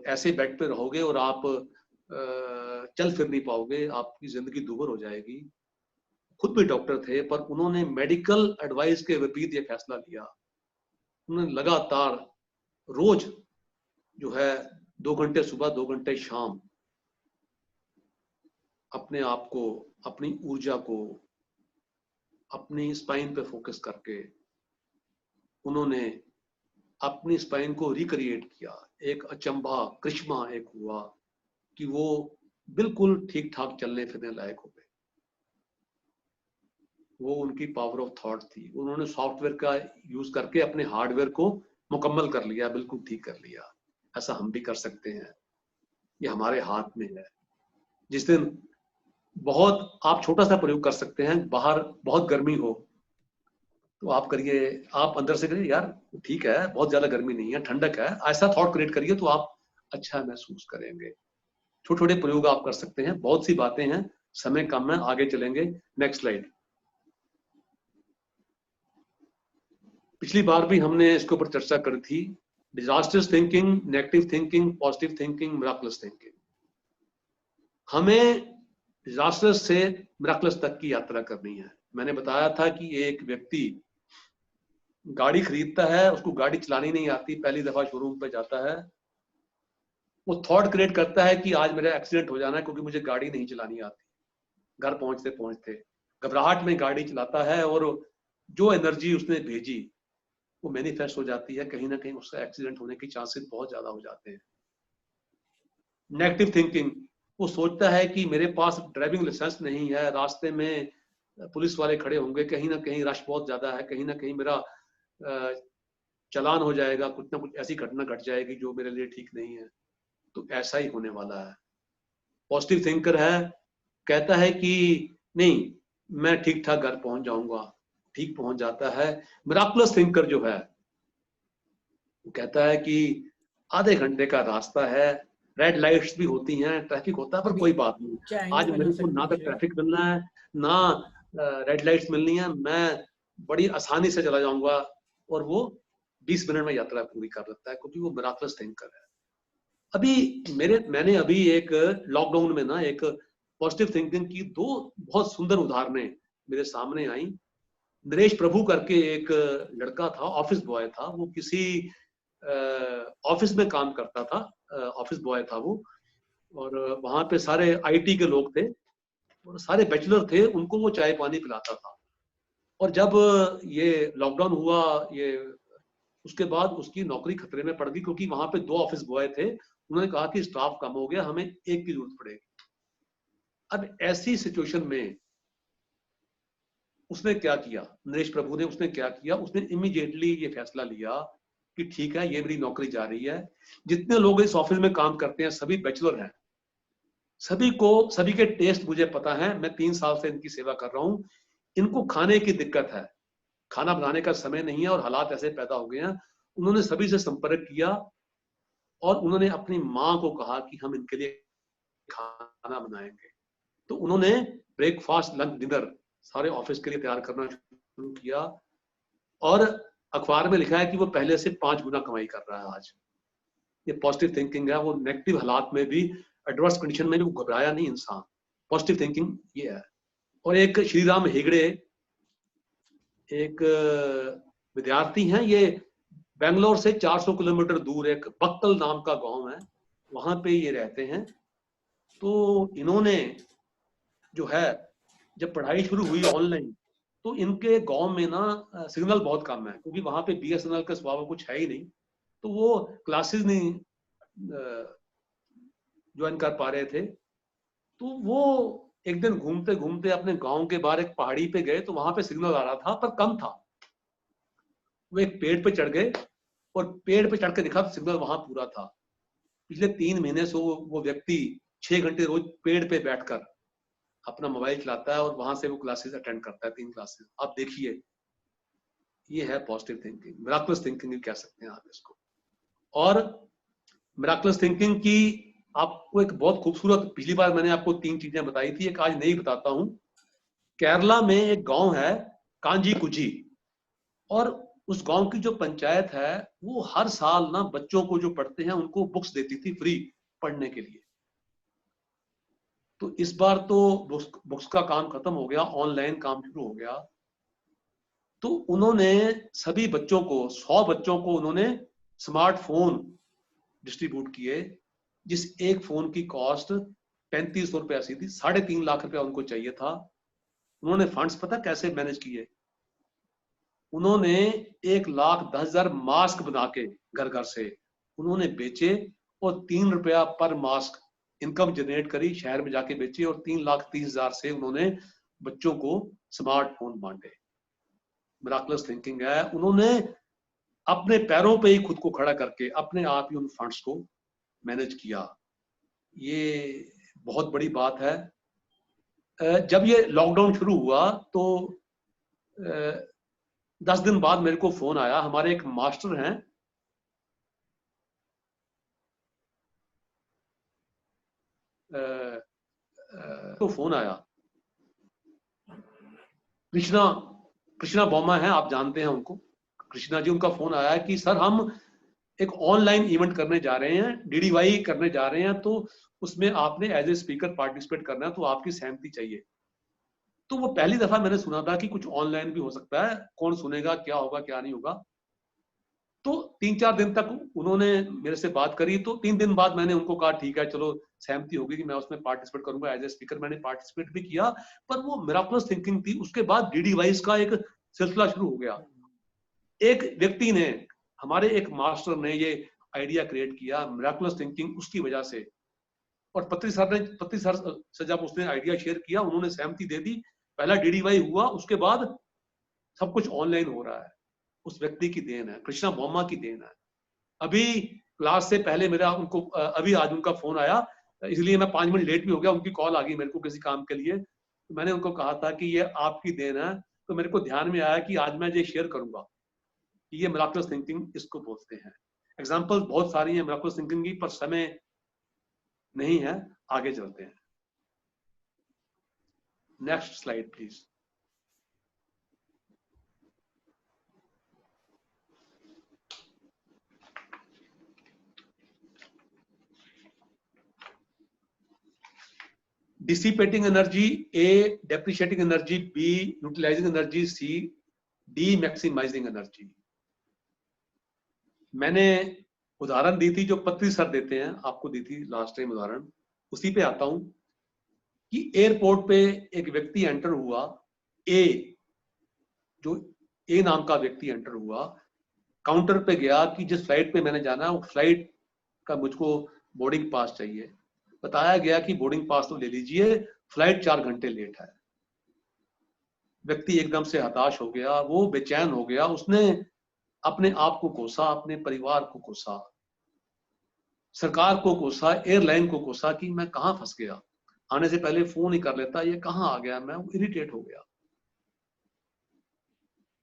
ऐसे बेड पे रहोगे और आप चल फिर नहीं पाओगे, आपकी जिंदगी दुभर हो जाएगी। खुद भी डॉक्टर थे, पर उन्होंने मेडिकल एडवाइस के विपरीत ये फैसला लिया। उन्होंने लगातार रोज जो है 2 घंटे सुबह 2 घंटे शाम अपने आप को, अपनी ऊर्जा को अपनी स्पाइन पे फोकस करके उन्होंने अपनी स्पाइन को रिक्रिएट किया। एक अचंभा, करिश्मा एक हुआ कि वो बिल्कुल ठीक ठाक चलने फिरने लायक हो गए। वो उनकी पावर ऑफ थॉट थी। उन्होंने सॉफ्टवेयर का यूज करके अपने हार्डवेयर को मुकम्मल कर लिया, बिल्कुल ठीक कर लिया। ऐसा हम भी कर सकते हैं, ये हमारे हाथ में है। जिस दिन बहुत आप छोटा सा प्रयोग कर सकते हैं, बाहर बहुत गर्मी हो तो आप करिए, आप अंदर से करिए यार ठीक है, बहुत ज्यादा गर्मी नहीं है, ठंडक है, ऐसा थॉट क्रिएट करिए तो आप अच्छा महसूस करेंगे। छोटे छोटे प्रयोग आप कर सकते हैं। बहुत सी बातें हैं, समय कम है, आगे चलेंगे। Next slide. पिछली बार भी हमने इसके ऊपर चर्चा करी थी disasters thinking, negative thinking, positive thinking, miraculous thinking. हमें डिजास्टर्स से मिराकुलस तक की यात्रा करनी है। मैंने बताया था कि एक व्यक्ति गाड़ी खरीदता है, उसको गाड़ी चलानी नहीं आती, पहली दफा शोरूम पे जाता है, वो थॉट क्रिएट करता है कि आज मेरा एक्सीडेंट हो जाना है क्योंकि मुझे गाड़ी नहीं चलानी आती। घर पहुंचते पहुंचते घबराहट में गाड़ी चलाता है और जो एनर्जी उसने भेजी वो मैनिफेस्ट हो जाती है, कहीं ना कहीं उसका एक्सीडेंट होने के चांसेस बहुत ज्यादा हो जाते हैं। नेगेटिव थिंकिंग, वो सोचता है कि मेरे पास ड्राइविंग लाइसेंस नहीं है, रास्ते में पुलिस वाले खड़े होंगे, कहीं ना कहीं रश बहुत ज्यादा है, कहीं ना कहीं मेरा चालान हो जाएगा, कुछ ना कुछ ऐसी घटना घट जाएगी जो मेरे लिए ठीक नहीं है। तो ऐसा ही होने वाला है। पॉजिटिव थिंकर है, कहता है कि नहीं, मैं ठीक ठाक घर पहुंच जाऊंगा, ठीक पहुंच जाता है। मिराकुलस थिंकर जो है वो कहता है कि आधे घंटे का रास्ता है, रेड लाइट्स भी होती हैं, ट्रैफिक होता है, पर कोई बात नहीं, आज मेरे को ना तो ट्रैफिक मिलना है ना रेड लाइट्स मिलनी है, मैं बड़ी आसानी से चला जाऊंगा। और वो 20 मिनट में यात्रा पूरी कर लेता है क्योंकि वो मिराकुलस थिंकर है। मैंने अभी एक लॉकडाउन में ना एक पॉजिटिव थिंकिंग की दो बहुत सुंदर उदाहरणें मेरे सामने आई। नरेश प्रभु करके एक लड़का था, ऑफिस बॉय था, वो किसी ऑफिस में काम करता था, ऑफिस बॉय था वो, और वहां पे सारे आईटी के लोग थे और सारे बैचलर थे, उनको वो चाय पानी पिलाता था। और जब ये लॉकडाउन हुआ, ये उसके बाद उसकी नौकरी खतरे में पड़ गई क्योंकि वहां पे 2 ऑफिस बॉय थे, उन्होंने कहा कि स्टाफ कम हो गया, हमें एक की जरूरत पड़ेगी। अब ऐसी सिचुएशन में उसने क्या किया, नरेश प्रभु ने, उसने क्या किया, उसने इमीडिएटली ये फैसला लिया कि ठीक है, ये मेरी नौकरी जा रही है, जितने लोग इस ऑफिस में काम करते हैं सभी बैचलर हैं, सभी के टेस्ट मुझे पता है, मैं 3 साल से इनकी सेवा कर रहा हूं, इनको खाने की दिक्कत है, खाना बनाने का समय नहीं है और हालात ऐसे पैदा हो गए हैं। उन्होंने सभी से संपर्क किया और उन्होंने अपनी माँ को कहा कि हम इनके लिए खाना बनाएंगे। तो उन्होंने ब्रेकफास्ट, लंच, डिनर सारे ऑफिस के लिए तैयार करना शुरू किया और अखबार में लिखा है कि वो पहले से 5 गुना कमाई कर रहा है आज। ये पॉजिटिव थिंकिंग है, वो नेगेटिव हालात में भी, एडवर्स कंडीशन में भी घबराया नहीं इंसान। पॉजिटिव थिंकिंग ये है। और एक श्रीराम हेगड़े, एक विद्यार्थी हैं, ये बेंगलोर से 400 किलोमीटर दूर एक बक्कल नाम का गांव है, वहां पे ये रहते हैं। तो इन्होंने जो है, जब पढ़ाई शुरू हुई ऑनलाइन, तो इनके गांव में ना सिग्नल बहुत कम है क्योंकि वहां पे बीएसएनएल का स्वभाव कुछ है ही नहीं, तो वो क्लासेस नहीं ज्वाइन कर पा रहे थे। तो वो एक दिन घूमते घूमते अपने गांव के बाहर एक पहाड़ी पे गए, तो वहां पे सिग्नल आ रहा था पर कम था। वो एक पेड़ पे चढ़ गए और पेड़ पे चढ़ के देखा तो सिग्नल वहां पूरा था। पिछले 3 महीने से वो व्यक्ति 6 घंटे रोज पेड़ पे बैठकर अपना मोबाइल चलाता है और वहां से वो क्लासेस अटेंड करता है, 3 क्लासेस। आप देखिए, ये है पॉजिटिव थिंकिंग, मिराकुलस थिंकिंग कह सकते हैं आप इसको। और मिराकुलस थिंकिंग की आपको एक बहुत खूबसूरत, पिछली बार मैंने आपको 3 चीजें बताई थी, एक आज नई बताता हूं। केरला में एक गांव है कांजी कुजी, और उस गांव की जो पंचायत है वो हर साल ना बच्चों को जो पढ़ते हैं उनको बुक्स देती थी फ्री पढ़ने के लिए। तो इस बार तो बुक्स का काम खत्म हो गया, ऑनलाइन काम शुरू हो गया। तो उन्होंने सभी बच्चों को, 100 बच्चों को उन्होंने स्मार्टफोन डिस्ट्रीब्यूट किए, जिस एक फोन की कॉस्ट 3500 रुपये ऐसी थी, 3.5 लाख रुपया उनको चाहिए था। उन्होंने फंड्स पता कैसे मैनेज किए, उन्होंने 1,10,000 मास्क बना के घर घर से उन्होंने बेचे और 3 रुपया पर मास्क इनकम जनरेट करी, शहर में जाके बेचे और 3,30,000 से उन्होंने बच्चों को स्मार्टफोन बांटे। मिराकुलस थिंकिंग है, उन्होंने अपने पैरों पे ही खुद को खड़ा करके अपने आप ही उन फंड्स को मैनेज किया। ये बहुत बड़ी बात है। जब ये लॉकडाउन शुरू हुआ तो 10 दिन बाद मेरे को फोन आया, हमारे एक मास्टर हैं, तो फोन आया, कृष्णा बॉमा है, आप जानते हैं उनको, कृष्णा जी, उनका फोन आया कि सर हम एक ऑनलाइन इवेंट करने जा रहे हैं, DDY करने जा रहे हैं, तो उसमें आपने एज ए स्पीकर पार्टिसिपेट करना है, तो आपकी सहमति चाहिए। तो वो पहली दफा मैंने सुना था कि कुछ ऑनलाइन भी हो सकता है, कौन सुनेगा, क्या होगा क्या नहीं होगा। तो 3-4 दिन तक उन्होंने मेरे से बात करी, तो 3 दिन बाद मैंने उनको कहा ठीक है चलो सहमति होगी कि मैं उसमें पार्टिसिपेट करूंगा एज ए स्पीकर। मैंने पार्टिसिपेट भी किया, पर वो मिराकुलस थिंकिंग थी। उसके बाद DDYs का एक सिलसिला शुरू हो गया। एक व्यक्ति ने, हमारे एक मास्टर ने ये आइडिया क्रिएट किया, मिराकुलस थिंकिंग, उसकी वजह से। और पत्री सर से जब उसने आइडिया शेयर किया, उन्होंने सहमति दे दी। पहला DDY हुआ, उसके बाद सब कुछ ऑनलाइन हो रहा है। उस व्यक्ति की देन है, कृष्णा बोम्मा की देन है। अभी क्लास से पहले मेरा उनको अभी आज उनका फोन आया, इसलिए मैं 5 मिनट लेट भी हो गया। उनकी कॉल आ गई मेरे को किसी काम के लिए। तो मैंने उनको कहा था कि ये आपकी देन है। तो मेरे को ध्यान में आया कि आज मैं ये शेयर करूंगा कि ये मिराकुलस थिंकिंग इसको बोलते हैं। एग्जाम्पल बहुत सारी है मिराकुलस थिंकिंग की, पर समय नहीं है, आगे चलते हैं। Next slide please. Dissipating energy, A depreciating energy, B utilising energy, C D maximising energy. मैंने उदाहरण दी थी जो पत्री सर देते हैं, आपको दी थी लास्ट टाइम उदाहरण, उसी पे आता हूं कि एयरपोर्ट पे एक व्यक्ति एंटर हुआ, जो ए नाम का व्यक्ति एंटर हुआ, काउंटर पे गया कि जिस फ्लाइट पे मैंने जाना है वो फ्लाइट का मुझको बोर्डिंग पास चाहिए। बताया गया कि बोर्डिंग पास तो ले लीजिए, फ्लाइट 4 घंटे लेट है। व्यक्ति एकदम से हताश हो गया, वो बेचैन हो गया। उसने अपने आप को कोसा, अपने परिवार को कोसा, सरकार को कोसा, एयरलाइन को कोसा कि मैं कहां फंस गया, आने से पहले फोन ही कर लेता, ये कहां आ गया। मैं इरिटेट हो गया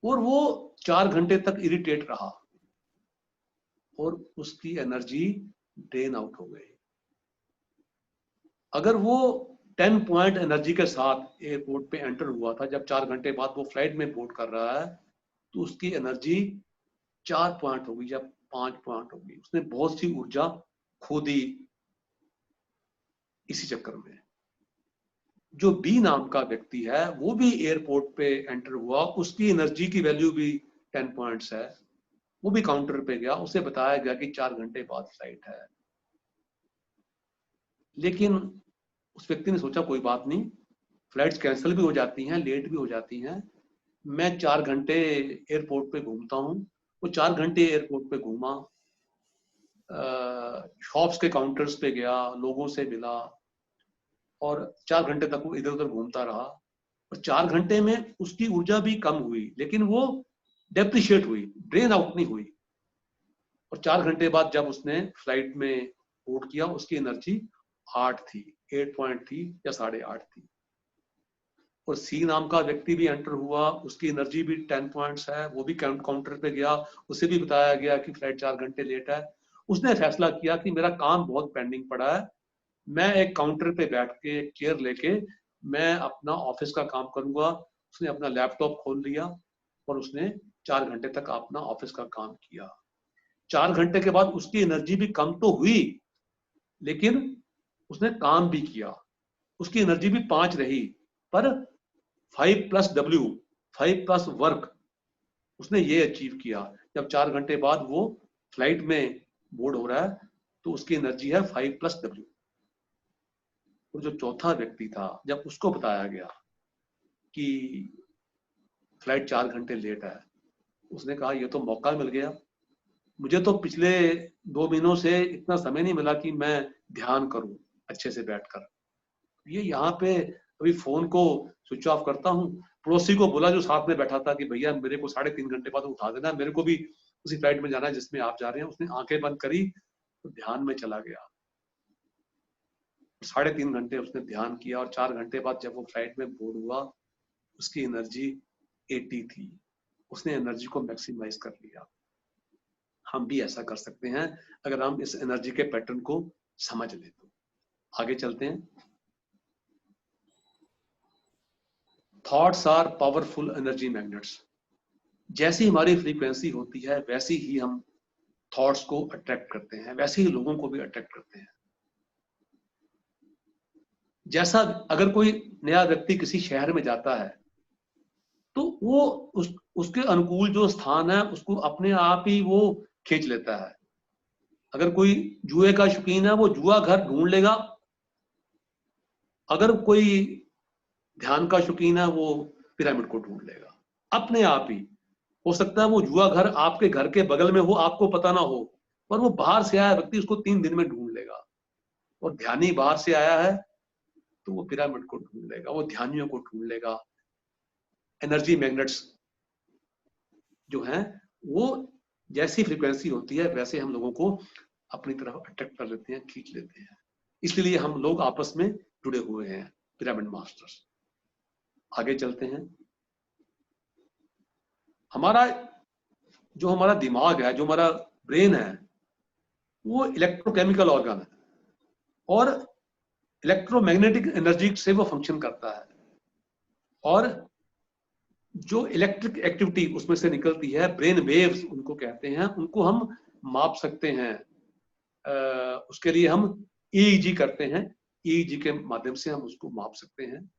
और वो 4 घंटे तक इरिटेट रहा और उसकी एनर्जी ड्रेन आउट हो गई। अगर वो 10 पॉइंट एनर्जी के साथ एयरपोर्ट पे एंटर हुआ था, जब 4 घंटे बाद वो फ्लाइट में बोर्ड कर रहा है, तो उसकी एनर्जी 4 पॉइंट होगी या 5 पॉइंट होगी। उसने बहुत सी ऊर्जा खो दी इसी चक्कर में। जो बी नाम का व्यक्ति है, वो भी एयरपोर्ट पे एंटर हुआ, उसकी एनर्जी की वैल्यू भी 10 पॉइंट्स है। वो भी काउंटर पे गया, उसे बताया गया कि 4 घंटे बाद फ्लाइट है। लेकिन उस व्यक्ति ने सोचा कोई बात नहीं, फ्लाइट्स कैंसिल भी हो जाती हैं, लेट भी हो जाती हैं, मैं 4 घंटे एयरपोर्ट पे घूमता हूँ। वो 4 घंटे एयरपोर्ट पे घूमा, शॉप्स के काउंटर्स पे गया, लोगों से मिला और 4 घंटे तक वो इधर उधर घूमता रहा। और 4 घंटे में उसकी ऊर्जा भी कम हुई, लेकिन वो डेप्रिशिएट हुई, ड्रेन आउट नहीं हुई। और 4 घंटे बाद जब उसने फ्लाइट में बोर्ड किया, उसकी एनर्जी 8 थी, 8 पॉइंट थी या 8.5 थी। और सी नाम का व्यक्ति भी एंटर हुआ, उसकी एनर्जी भी 10 पॉइंट्स है। वो भी काउंटर पे गया, उसे भी बताया गया कि फ्लाइट 4 घंटे लेट है। उसने फैसला किया कि मेरा काम बहुत पेंडिंग पड़ा है, मैं एक काउंटर पे बैठ के एक चेयर लेके मैं अपना ऑफिस का काम करूंगा। उसने अपना लैपटॉप खोल लिया और उसने 4 घंटे तक अपना ऑफिस का काम किया। 4 घंटे के बाद उसकी एनर्जी भी कम तो हुई, लेकिन उसने काम भी किया, उसकी एनर्जी भी 5 रही, पर 5+W, 5+ वर्क उसने ये अचीव किया। जब 4 घंटे बाद वो फ्लाइट में बोर्ड हो रहा है, तो उसकी एनर्जी है 5+W। और जो चौथा व्यक्ति था, जब उसको बताया गया कि फ्लाइट 4 घंटे लेट है, उसने कहा ये तो मौका मिल गया, मुझे तो पिछले 2 महीनों से इतना समय नहीं मिला कि मैं ध्यान करूं अच्छे से बैठकर। ये यहाँ पे अभी फोन को स्विच ऑफ करता हूँ, पड़ोसी को बोला जो साथ में बैठा था कि भैया मेरे को 3.5 घंटे बाद उठा देना, मेरे को भी उसी फ्लाइट में जाना है जिसमें आप जा रहे हैं। उसने आंखें बंद करी तो ध्यान में चला गया, 3.5 घंटे उसने ध्यान किया और 4 घंटे बाद जब वो फ्लाइट में बोर्ड हुआ, उसकी एनर्जी 80 थी। उसने एनर्जी को मैक्सिमाइज कर लिया। हम भी ऐसा कर सकते हैं अगर हम इस एनर्जी के पैटर्न को समझ लें तो। आगे चलते हैं। Thoughts are powerful energy magnets. जैसी हमारी फ्रीक्वेंसी होती है, वैसी ही हम थॉट्स को अट्रैक्ट करते हैं, वैसे ही लोगों को भी अट्रैक्ट करते हैं। जैसा अगर कोई नया व्यक्ति किसी शहर में जाता है तो वो उसके अनुकूल जो स्थान है उसको अपने आप ही वो खींच लेता है। अगर कोई जुए का शौकीन है वो जुआ घर ढूंढ लेगा, अगर कोई ध्यान का शौकीन है वो पिरामिड को ढूंढ लेगा अपने आप ही। हो सकता है वो जुआ घर आपके घर के बगल में हो, आपको पता ना हो, पर वो बाहर से आया व्यक्ति उसको 3 दिन में ढूंढ लेगा। और ध्यानी बाहर से आया है तो वो पिरामिड को ढूंढ लेगा, वो ध्यानियों को ढूंढ लेगा। एनर्जी मैग्नेट्स जो हैं वो जैसी फ्रीक्वेंसी होती है वैसे हम लोगों को अपनी तरफ अट्रैक्ट कर लेते हैं, खींच लेते हैं। इसलिए हम लोग आपस में जुड़े हुए हैं, पिरामिड मास्टर्स। आगे चलते हैं। हमारा दिमाग है, जो हमारा ब्रेन है, वो इलेक्ट्रोकेमिकल ऑर्गन है और इलेक्ट्रोमैग्नेटिक एनर्जी से वो फंक्शन करता है। और जो इलेक्ट्रिक एक्टिविटी उसमें से निकलती है, ब्रेन वेव्स उनको कहते हैं, उनको हम माप सकते हैं। उसके लिए हम ईईजी करते हैं, ईईजी के माध्यम से हम उसको माप सकते हैं।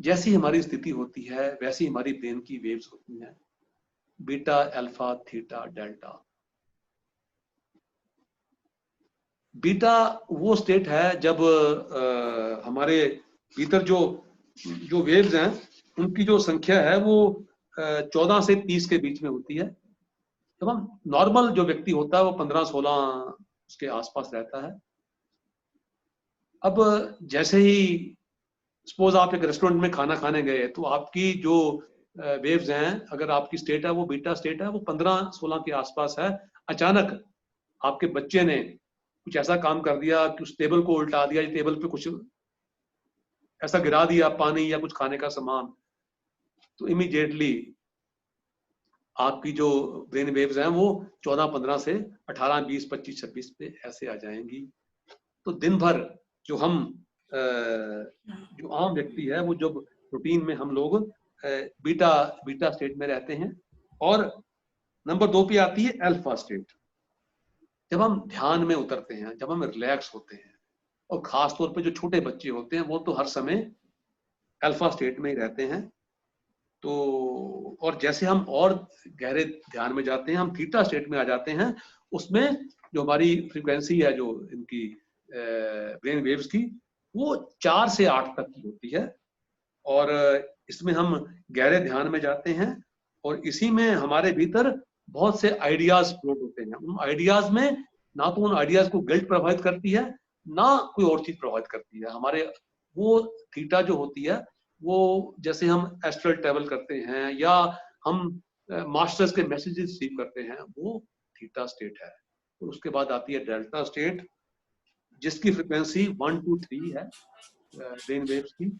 जैसी हमारी स्थिति होती है वैसी हमारी ब्रेन की वेव्स होती हैं, beta, alpha, theta, delta. Beta वो स्टेट है जब हमारे भीतर जो वेव्स हैं उनकी जो संख्या है वो 14 से 30 के बीच में होती है। जब हम नॉर्मल जो व्यक्ति होता है वो 15-16 उसके आसपास रहता है। अब जैसे ही सपोज आप एक रेस्टोरेंट में खाना खाने गए तो आपकी जो वेव्स हैं, अगर आपकी स्टेट है वो बीटा स्टेट है, वो 15-16 के आसपास है। अचानक आपके बच्चे ने कुछ ऐसा काम कर दिया कि उस टेबल को उल्टा दिया, टेबल पे कुछ ऐसा गिरा दिया, पानी या कुछ खाने का सामान, तो इमीडिएटली आपकी जो ब्रेन वेव्स हैं वो 14-15 से 18, 20, 25, 26 पे ऐसे आ जाएंगी। तो दिन भर जो आम व्यक्ति है वो जब रूटीन में हम लोग बीटा स्टेट में रहते हैं। और नंबर 2 पे आती है अल्फा स्टेट। जब हम ध्यान में उतरते हैं, जब हम रिलैक्स होते हैं, और खास तौर पे जो छोटे बच्चे होते हैं वो तो हर समय अल्फा स्टेट में ही रहते हैं। तो और जैसे हम और गहरे ध्यान में जाते हैं, हम थीटा स्टेट में आ जाते हैं। उसमें जो हमारी फ्रीक्वेंसी है, जो इनकी ब्रेन वेव्स की, वो 4 से 8 तक की होती है। और इसमें हम गहरे ध्यान में जाते हैं और इसी में हमारे भीतर बहुत से आइडियाज फ्लोट होते हैं। उन आइडियाज में ना तो उन आइडियाज को गिल्ट प्रभावित करती है, ना कोई और चीज प्रभावित करती है। हमारे वो थीटा जो होती है वो, जैसे हम एस्ट्रल ट्रैवल करते हैं या हम मास्टर्स के मैसेजेस रिसीव करते हैं, वो थीटा स्टेट है। और उसके बाद आती है डेल्टा स्टेट, जिसकी फ्रीक्वेंसी 1 to 3 है ब्रेन वेव्स की।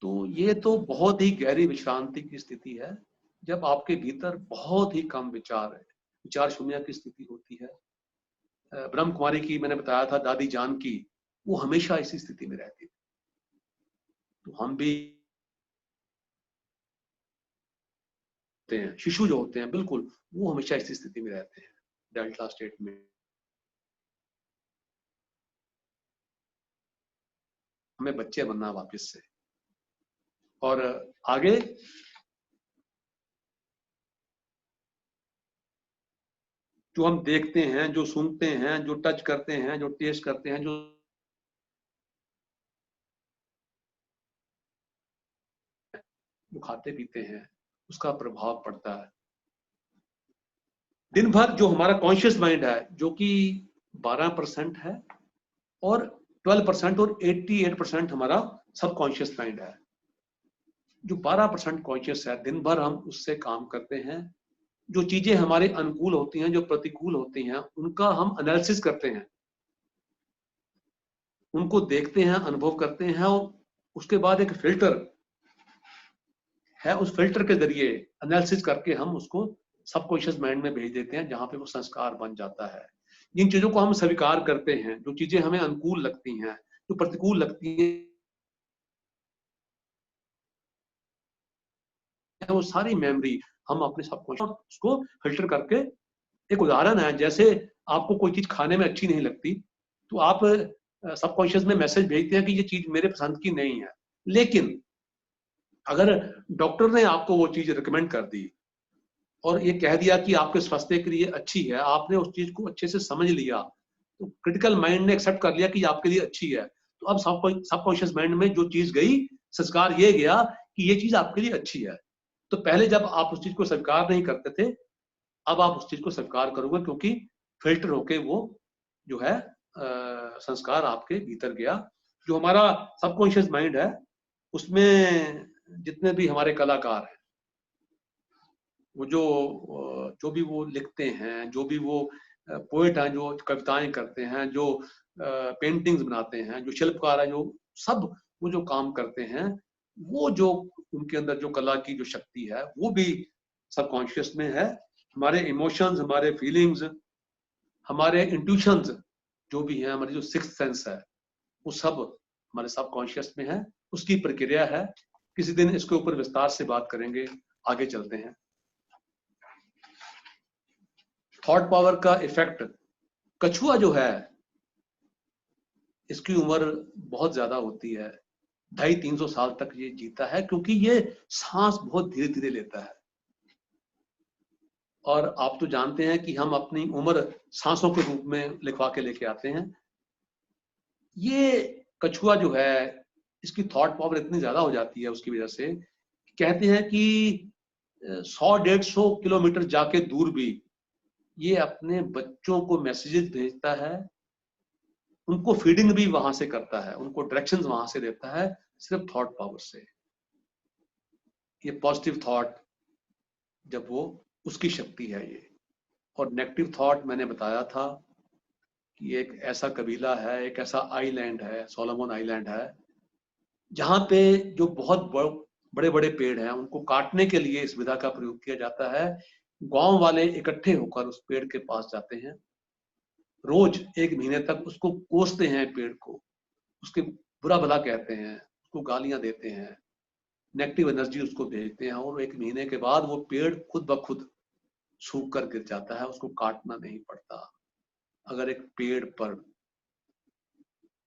तो ये तो बहुत ही गहरी विश्रांति की स्थिति है, जब आपके भीतर बहुत ही कम विचार है, विचार शून्य की स्थिति होती है। ब्रह्म कुमारी की मैंने बताया था, दादी जान की, वो हमेशा इसी स्थिति में रहती थी। तो हम भी शिशु जो होते हैं बिल्कुल, वो हमेशा इसी स्थिति में रहते हैं, डेल्टा स्टेट में। हमें बच्चे बनना वापस से। और आगे जो हम देखते हैं, जो सुनते हैं, जो टच करते हैं, जो टेस्ट करते हैं, जो खाते पीते हैं, उसका प्रभाव पड़ता है। दिन भर जो हमारा कॉन्शियस माइंड है, जो कि 12% है, और 12% और 88% हमारा सबकॉन्शियस माइंड है। जो 12% कॉन्शियस है, दिन भर हम उससे काम करते हैं। जो चीजें हमारे अनुकूल होती हैं, जो प्रतिकूल होती हैं, उनका हम एनालिसिस करते हैं, उनको देखते हैं, अनुभव करते हैं। और उसके बाद एक फिल्टर है, उस फिल्टर के जरिए एनालिसिस करके हम उसको सबकॉन्शियस माइंड में भेज देते हैं, जहां पे वो संस्कार बन जाता है। जिन चीजों को हम स्वीकार करते हैं, जो चीजें हमें अनुकूल लगती हैं, जो प्रतिकूल लगती हैं, वो सारी मेमोरी हम अपने सबकॉन्शियस उसको फिल्टर करके एक उदाहरण है, जैसे आपको कोई चीज खाने में अच्छी नहीं लगती तो आप सबकॉन्शियस में मैसेज भेजते हैं कि ये चीज मेरे पसंद की नहीं है, लेकिन अगर डॉक्टर ने आपको वो चीज रिकमेंड कर दी और ये कह दिया कि आपके स्वास्थ्य के लिए अच्छी है, आपने उस चीज को अच्छे से समझ लिया, तो क्रिटिकल माइंड ने एक्सेप्ट कर लिया कि आपके लिए अच्छी है, तो अब सबकॉन्शियस माइंड में जो चीज गई, संस्कार ये गया कि ये चीज आपके लिए अच्छी है। तो पहले जब आप उस चीज को स्वीकार नहीं करते थे, अब आप उस चीज को स्वीकार करोगे, क्योंकि फिल्टर होके वो जो है संस्कार आपके भीतर गया। जो हमारा सबकॉन्शियस माइंड है, उसमें जितने भी हमारे कलाकार हैं, वो जो भी वो लिखते हैं, जो भी वो पोएट हैं, जो कविताएं करते हैं, जो पेंटिंग्स बनाते हैं, जो शिल्पकार है, जो सब वो जो काम करते हैं, वो जो उनके अंदर जो कला की जो शक्ति है, वो भी सबकॉन्शियस में है। हमारे इमोशंस, हमारे फीलिंग्स, हमारे इंट्यूशंस जो भी हैं, हमारी जो सिक्स्थ सेंस है, वो सब हमारे सबकॉन्शियस में है। उसकी प्रक्रिया है, किसी दिन इसके ऊपर विस्तार से बात करेंगे। आगे चलते हैं। थॉट पावर का इफेक्ट। कछुआ जो है, इसकी उम्र बहुत ज्यादा होती है, 250-300 साल तक ये जीता है, क्योंकि ये सांस बहुत धीरे धीरे लेता है। और आप तो जानते हैं कि हम अपनी उम्र सांसों के रूप में लिखवा के लेके आते हैं। ये कछुआ जो है, इसकी थॉट पावर इतनी ज्यादा हो जाती है उसकी वजह से, कहते हैं कि 100-150 किलोमीटर जाके दूर भी ये अपने बच्चों को मैसेजेस भेजता है, उनको फीडिंग भी वहां से करता है, उनको डायरेक्शंस वहां से देता है, सिर्फ थॉट पावर से। ये पॉजिटिव थॉट जब वो, उसकी शक्ति है ये। और नेगेटिव थॉट मैंने बताया था कि एक ऐसा कबीला है, एक ऐसा आइलैंड है, सोलोमन आइलैंड है, जहां पे जो बहुत बड़े बड़े पेड़ हैं, उनको काटने के लिए इस विधा का प्रयोग किया जाता है। गांव वाले इकट्ठे होकर उस पेड़ के पास जाते हैं, रोज 1 महीने तक उसको कोसते हैं, पेड़ को, उसके बुरा भला कहते हैं, उसको गालियां देते हैं, नेगेटिव एनर्जी उसको भेजते हैं, और 1 महीने के बाद वो पेड़ खुद ब खुद सूख कर गिर जाता है, उसको काटना नहीं पड़ता। अगर एक पेड़ पर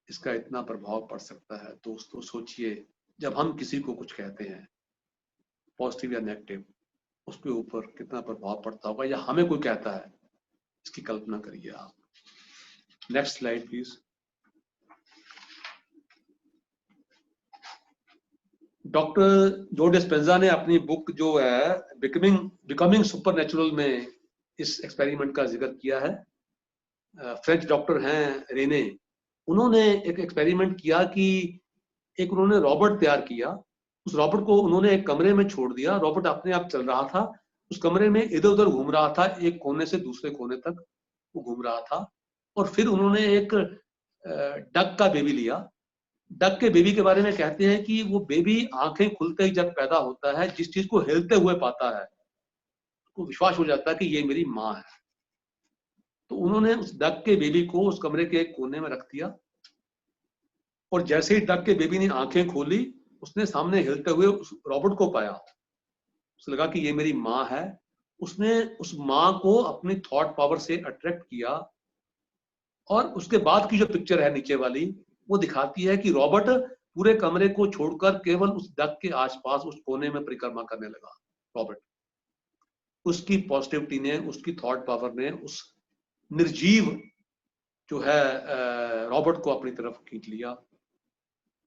इसका इतना प्रभाव पड़ सकता है, दोस्तों सोचिए, जब हम किसी को कुछ कहते हैं, पॉजिटिव या नेगेटिव, उसके ऊपर कितना प्रभाव पड़ता होगा, या हमें कोई कहता है, इसकी कल्पना करिए आप। Next slide please. डॉक्टर जो डिस्पेंजा ने अपनी बुक जो है बिकमिंग सुपरनेचुरल में इस एक्सपेरिमेंट का जिक्र किया है। फ्रेंच डॉक्टर हैं रेने, उन्होंने एक एक्सपेरिमेंट किया कि एक उन्होंने रॉबोट तैयार किया। उस रॉबोट को उन्होंने एक कमरे में छोड़ दिया, रॉबोट अपने आप चल रहा था, उस कमरे में इधर उधर घूम रहा था, एक कोने से दूसरे कोने तक वो घूम रहा था। और फिर उन्होंने एक डक का बेबी लिया। डक के बेबी के बारे में कहते हैं कि वो बेबी आंखें खुलते ही जब पैदा होता है, जिस चीज को हिलते हुए पाता है, उसको विश्वास हो जाता है कि ये मेरी माँ है। तो उन्होंने उस डक के बेबी को उस कमरे के एक कोने में रख दिया, और जैसे ही डक के बेबी ने आंखें खोली, उसने सामने हिलते हुए उस रॉबोट को पाया। उसे लगा कि ये मेरी माँ है। उसने उस माँ को अपनी थॉट पावर से अट्रैक्ट किया, और उसके बाद की जो पिक्चर है नीचे वाली, वो दिखाती है कि रॉबर्ट पूरे कमरे को छोड़कर केवल उस डक के आसपास उस कोने में परिक्रमा करने लगा। रॉबर्ट, उसकी पॉजिटिविटी ने, उसकी थॉट पावर ने उस निर्जीव जो है रॉबर्ट को अपनी तरफ खींच लिया।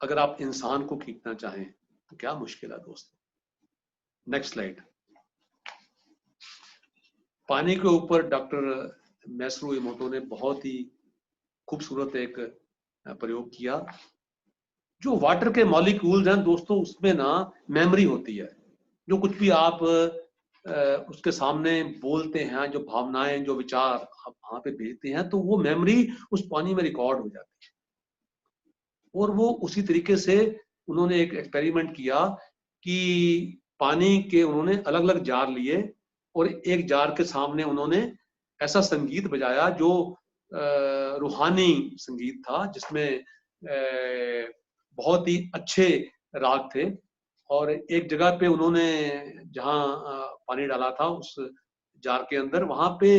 अगर आप इंसान को खींचना चाहें तो क्या मुश्किल है दोस्तों। Next slide. पानी के ऊपर डॉक्टर मैसरू इमोटो ने बहुत ही खूबसूरत एक प्रयोग किया। जो वाटर के मॉलिक्यूल्स हैं दोस्तों, उसमें ना मेमोरी होती है। जो कुछ भी आप उसके सामने बोलते हैं, जो भावनाएं, जो विचार आप वहां पे भेजते हैं, तो वो मेमोरी उस पानी में रिकॉर्ड हो जाती है। और वो उसी तरीके से उन्होंने एक एक्सपेरिमेंट किया कि पानी के उन्होंने अलग अलग जार लिए, और एक जार के सामने उन्होंने ऐसा संगीत बजाया जो रूहानी संगीत था, जिसमें बहुत ही अच्छे राग थे। और एक जगह पे उन्होंने जहाँ पानी डाला था उस जार के अंदर, वहां पे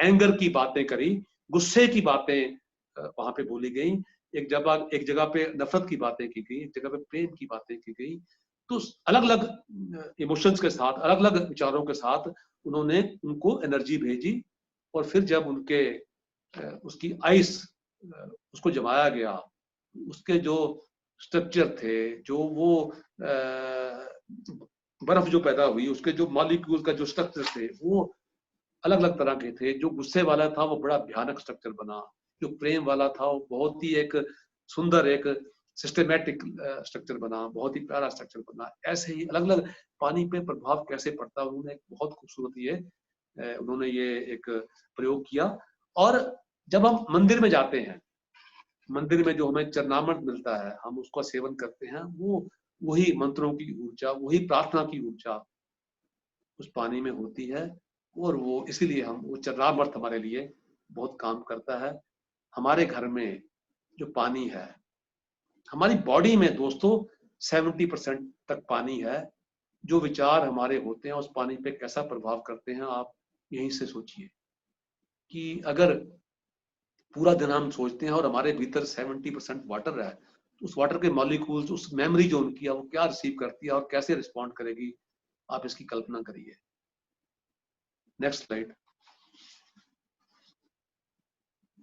एंगर की बातें करी, गुस्से की बातें वहां पे बोली गई, एक जगह पे नफरत की बातें की गई, एक जगह पे प्रेम की बातें की गई। तो अलग अलग इमोशंस के साथ, अलग अलग विचारों के साथ उन्होंने उनको एनर्जी भेजी। और फिर जब उनके उसकी आइस उसको जमाया गया, उसके जो स्ट्रक्चर थे, जो वो बर्फ जो पैदा हुई, उसके जो मॉलिक्यूल का जो स्ट्रक्चर थे वो अलग अलग तरह के थे। जो गुस्से वाला था वो बड़ा भयानक स्ट्रक्चर बना, जो प्रेम वाला था वो बहुत ही एक सुंदर, एक सिस्टमेटिक स्ट्रक्चर बना, बहुत ही प्यारा स्ट्रक्चर बना। ऐसे ही अलग अलग पानी पे प्रभाव कैसे पड़ता है, उन्होंने एक बहुत खूबसूरत उन्होंने ये एक प्रयोग किया। और जब हम मंदिर में जाते हैं, मंदिर में जो हमें चरणामृत मिलता है, हम उसका सेवन करते हैं, वो वही मंत्रों की ऊर्जा, वही प्रार्थना की ऊर्जा उस पानी में होती है। और वो इसीलिए हम वो चरणामृत हमारे लिए बहुत काम करता है। हमारे घर में जो पानी है, हमारी बॉडी में दोस्तों 70% तक पानी है। जो विचार हमारे होते हैं उस पानी पे कैसा प्रभाव करते हैं, आप यहीं से सोचिए कि अगर पूरा दिन हम सोचते हैं और हमारे भीतर 70% वाटर है, तो उस वाटर के मॉलिक्यूल्स, उस मेमोरी जो उनकी है, वो क्या रिसीव करती है और कैसे रिस्पॉन्ड करेगी, आप इसकी कल्पना करिए। Next slide.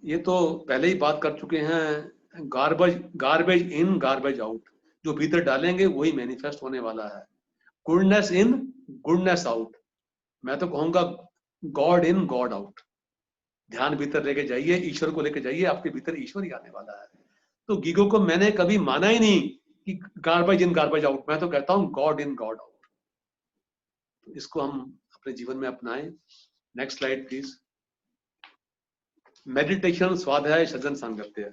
ये तो पहले ही बात कर चुके हैं, गार्बेज इन गार्बेज आउट। जो भीतर डालेंगे वही मैनिफेस्ट होने वाला है। Goodness in goodness out. मैं तो कहूंगा गॉड इन गॉड आउट। ध्यान भीतर लेके जाइए, ईश्वर को लेके जाइए, आपके भीतर ईश्वर ही आने वाला है। तो गीगो को मैंने कभी माना ही नहीं कि गार्बेज इन गार्बेज आउट, मैं तो कहता हूं गॉड इन गॉड आउट। तो इसको हम अपने जीवन में अपनाएं। Next slide please. मेडिटेशन, स्वाध्याय, सज्जन सांगत्य,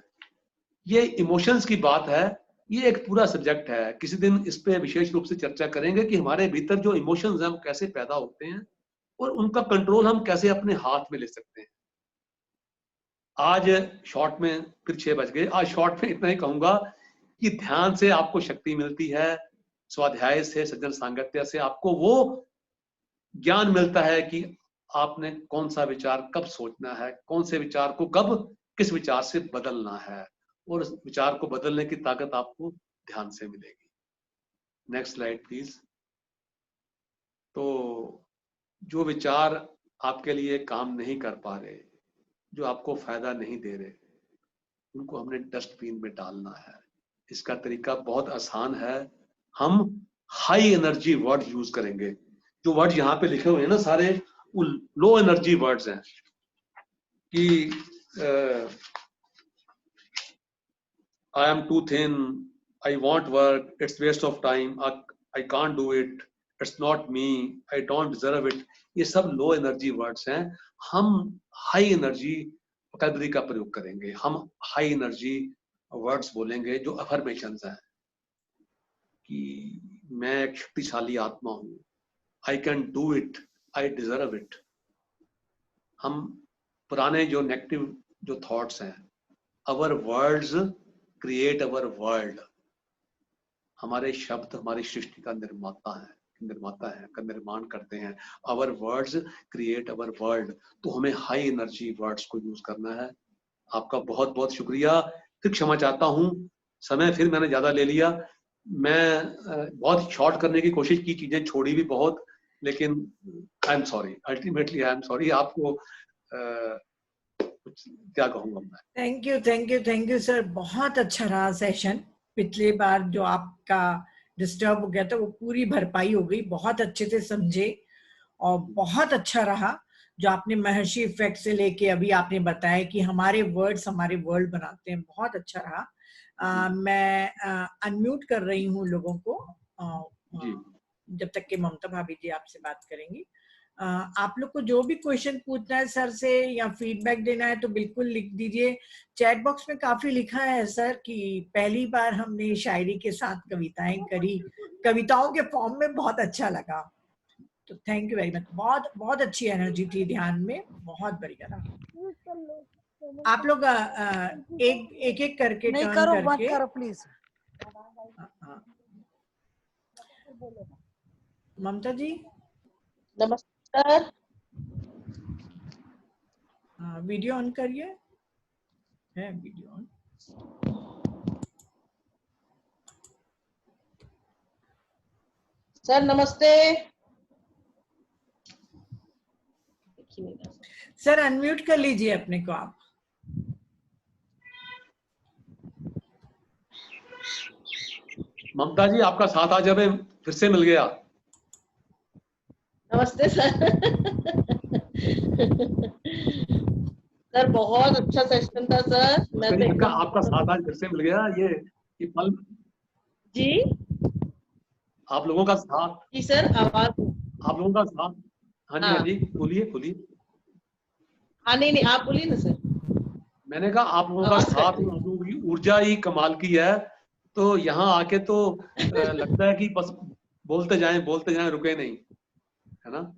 ये इमोशंस की बात है। ये एक पूरा सब्जेक्ट है, किसी दिन इस पे विशेष रूप से चर्चा करेंगे कि हमारे भीतर जो इमोशंस हैं वो कैसे पैदा होते हैं और उनका कंट्रोल हम कैसे अपने हाथ में ले सकते हैं। आज शॉर्ट में, फिर 6 बज गए, आज शॉर्ट में इतना ही कहूंगा कि ध्यान से आपको शक्ति मिलती है, स्वाध्याय से, सज्जन सांगत्य से आपको वो ज्ञान मिलता है कि आपने कौन सा विचार कब सोचना है, कौन से विचार को कब किस विचार से बदलना है, और उस विचार को बदलने की ताकत आपको ध्यान से मिलेगी। Next slide please. तो जो विचार आपके लिए काम नहीं कर पा रहे, जो आपको फायदा नहीं दे रहे, उनको हमने डस्टबिन में डालना है। इसका तरीका बहुत आसान है। हम हाई एनर्जी वर्ड यूज करेंगे। जो वर्ड यहाँ पे लिखे हुए हैं ना सारे, वो लो एनर्जी वर्ड्स हैं कि I am too thin, I want work, it's waste of time, I can't do it, it's not me, I don't deserve it. ये सब लो एनर्जी वर्ड्स हैं। हम हाई एनर्जी वोकैबुलरी का प्रयोग करेंगे। हम हाई एनर्जी वर्ड्स बोलेंगे जो अफर्मेशंस हैं कि मैं एक शक्तिशाली आत्मा हूं, I can do it, I deserve it. हम पुराने जो नेगेटिव जो थॉट्स हैं, अवर वर्ड्स क्रिएट अवर वर्ल्ड। हमारे शब्द हमारी सृष्टि का निर्माता है का निर्माण करते हैं। अवर वर्ड्स क्रिएट अवर वर्ल्ड। तो हमें हाई एनर्जी वर्ड्स को यूज करना है। आपका बहुत बहुत शुक्रिया। फिर क्षमा चाहता हूं, समय फिर मैंने ज्यादा ले लिया। मैं बहुत शॉर्ट करने की कोशिश की, चीजें छोड़ी भी बहुत, लेकिन I am sorry, ultimately I am sorry. आपको क्या कहूंगा मैं। Thank you sir. बहुत अच्छा रहा सेशन। पिछले बार जो आपका डिस्टर्ब हो गया था वो पूरी भरपाई हो गई, बहुत अच्छे से समझे और बहुत अच्छा रहा जो आपने महर्षि इफेक्ट से लेके अभी आपने बताया कि हमारे वर्ड्स हमारे वर्ल्ड बनाते हैं। बहुत अच्छा रहा। मैं अनम्यूट कर रही हूँ लोगों को जब तक कि ममता भाभी जी आपसे बात करेंगी। आप लोग को जो भी क्वेश्चन पूछना है सर से या फीडबैक देना है तो बिल्कुल लिख दीजिए। चैट बॉक्स में काफी लिखा है सर कि पहली बार हमने शायरी के साथ कविताएं करी, कविताओं के फॉर्म में, बहुत अच्छा लगा। तो थैंक यू वेरी मच। बहुत बहुत अच्छी एनर्जी थी ध्यान में, बहुत बढ़िया रहा। आप लोग एक एक करके नहीं टर्न करो, करके मत करो प्लीज। ममता जी नमस्कार। वीडियो ऑन करिए, है वीडियो ऑन। सर नमस्ते। सर अनम्यूट कर लीजिए अपने को आप। ममता जी, आपका साथ आज हमें फिर से मिल गया। नमस्ते सर। सर बहुत अच्छा सेशन था सर। मैं तो एकदम आपका साथ आज फिर से मिल गया। ये पल जी आप लोगों का साथ, जी सर आवाज। आप लोगों का साथ। हाँ जी, हाँ जी, बोलिए बोलिए। हाँ नहीं आप बोलिए ना सर। मैंने कहा आप लोगों का आवाज साथ, कट रही है। आप लोगों की ऊर्जा ही कमाल की है। तो यहाँ आके तो लगता है कि बस बोलते जाएं रुके नहीं, है ना।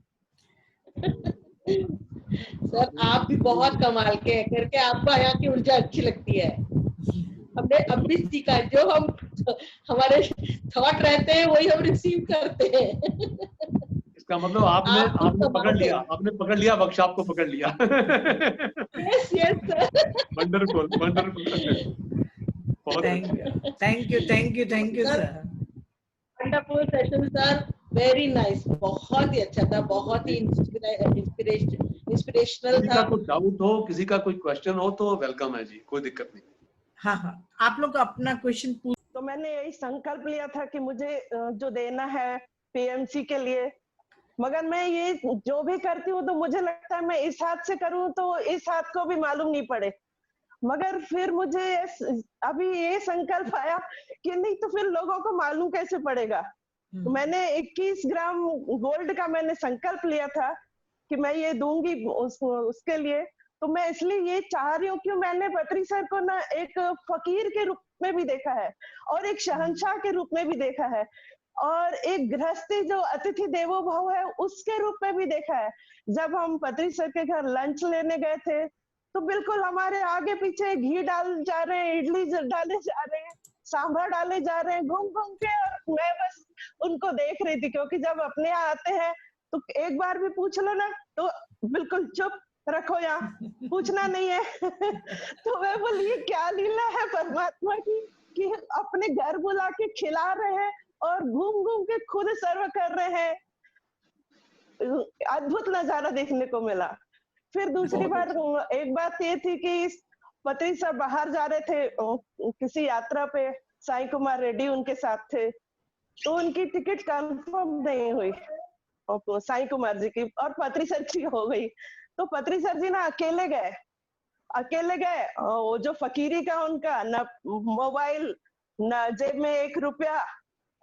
सर आप भी बहुत कमाल के हैं, करके आपको यहाँ की ऊर्जा अच्छी लगती है। हमने अब भी सीखा है, जो हम हमारे थॉट रहते हैं वही हम रिसीव करते हैं। इसका मतलब आपने पकड़ लिया वर्कशॉप को पकड़ लिया। Yes yes sir. Wonderful wonderful. बहुत thank you sir. Wonderful session sir, very nice, बहुत ही अच्छा था, बहुत ही इंस्पिरेशनल किसी था। का कोई डाउट हो, किसी का कोई क्वेश्चन हो तो वेलकम है जी, कोई दिक्कत नहीं। हाँ आप लोग अपना क्वेश्चन पूछ। तो मैंने यही संकल्प लिया था कि मुझे जो देना है पीएमसी के लिए, मगर मैं ये जो भी करती हूँ तो मुझे लगता है मैं इस हाथ से करूँ तो इस हाथ को भी मालूम नहीं पड़े। मगर फिर मुझे अभी ये संकल्प आया कि नहीं तो फिर लोगों को मालूम कैसे पड़ेगा। तो मैंने 21 ग्राम गोल्ड का मैंने संकल्प लिया था कि मैं ये दूंगी उसके लिए। तो मैं इसलिए ये चाह रही हूँ कि मैंने पत्री सर को ना एक फकीर के रूप में भी देखा है और एक शहंशाह के रूप में भी देखा है और एक गृहस्थी जो अतिथि देवो भव है उसके रूप में भी देखा है। जब हम पत्री सर के घर लंच लेने गए थे तो बिल्कुल हमारे आगे पीछे घी डाल जा रहे हैं, इडली डाले जा रहे हैं, सांभर डाले जा रहे हैं, घूम घूम के, और मैं बस उनको देख रही थी। क्योंकि जब अपने यहाँ आते हैं तो एक बार भी पूछ लो ना तो बिल्कुल चुप रखो, यहाँ पूछना नहीं है। तो मैं बोली ये क्या लीला है परमात्मा की कि अपने घर बुला के खिला रहे हैं और घूम घूम के खुद सर्व कर रहे हैं। अद्भुत नजारा देखने को मिला। फिर दूसरी बार एक बात ये थी कि पति साहब बाहर जा रहे थे किसी यात्रा पे, साई कुमार रेड्डी उनके साथ थे, तो उनकी टिकट कंफर्म नहीं हुई साई कुमार जी की, और पत्री सर की हो गई। तो पत्री सर जी ना अकेले गए, वो जो फकीरी का उनका न मोबाइल न जेब में 1 रुपया,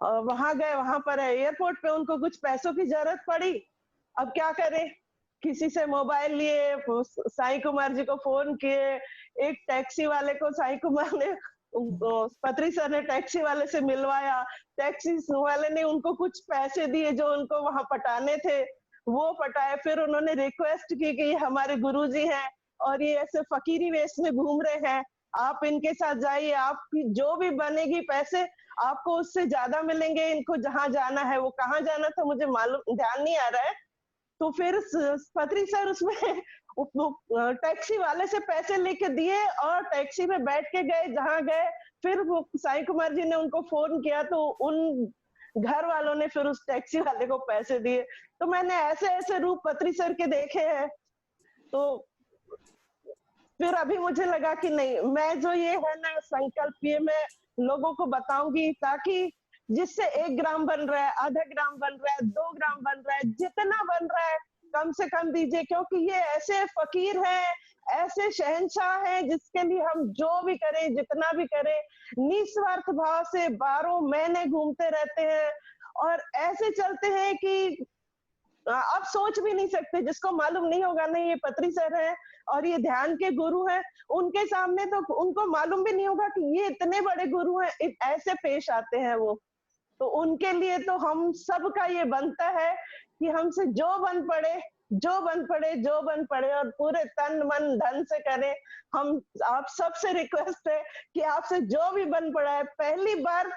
वहां गए, वहां पर एयरपोर्ट पे उनको कुछ पैसों की जरूरत पड़ी। अब क्या करें, किसी से मोबाइल लिए, साई कुमार जी को फोन किए, एक टैक्सी वाले को साई कुमार ने पत्री सर ने टैक्सी वाले से मिलवाया, टैक्सी वाले ने उनको कुछ पैसे दिए जो उनको वहां पटाने थे, वो पटाए। फिर उन्होंने रिक्वेस्ट की कि ये हमारे गुरुजी हैं और ये ऐसे फकीरी वेश में घूम रहे हैं, आप इनके साथ जाइए, आपकी जो भी बनेगी पैसे आपको उससे ज्यादा मिलेंगे, इनको जहां जाना है। वो कहाँ जाना था मुझे मालूम ध्यान नहीं आ रहा है। तो फिर पत्री सर उसमें टैक्सी वाले से पैसे लेके दिए और टैक्सी में बैठ के गए जहां गए। फिर वो साई कुमार जी ने उनको फोन किया तो उन घर वालों ने फिर उस टैक्सी वाले को पैसे दिए। तो मैंने ऐसे ऐसे रूप पत्री सर के देखे हैं। तो फिर अभी मुझे लगा कि नहीं, मैं जो ये है ना संकल्प, ये मैं लोगों को बताऊंगी ताकि जिससे 1 ग्राम बन रहा है, आधा ग्राम बन रहा है, 2 ग्राम बन रहा है, जितना बन रहा है कम से कम दीजिए। क्योंकि ये ऐसे फकीर हैं, ऐसे शहंशाह हैं जिसके लिए हम जो भी करें, जितना भी करें, निस्वार्थ भाव से 12 महीने घूमते रहते हैं और ऐसे चलते हैं कि आप सोच भी नहीं सकते। जिसको मालूम नहीं होगा नहीं ये पत्री सर है और ये ध्यान के गुरु हैं, उनके सामने तो उनको मालूम भी नहीं होगा कि ये इतने बड़े गुरु हैं, ऐसे पेश आते हैं वो। तो उनके लिए तो हम सबका ये बनता है कि हमसे जो बन पड़े और पूरे तन मन धन से करें। हम आप सबसे रिक्वेस्ट है कि आपसे जो भी बन पड़ा है। पहली बार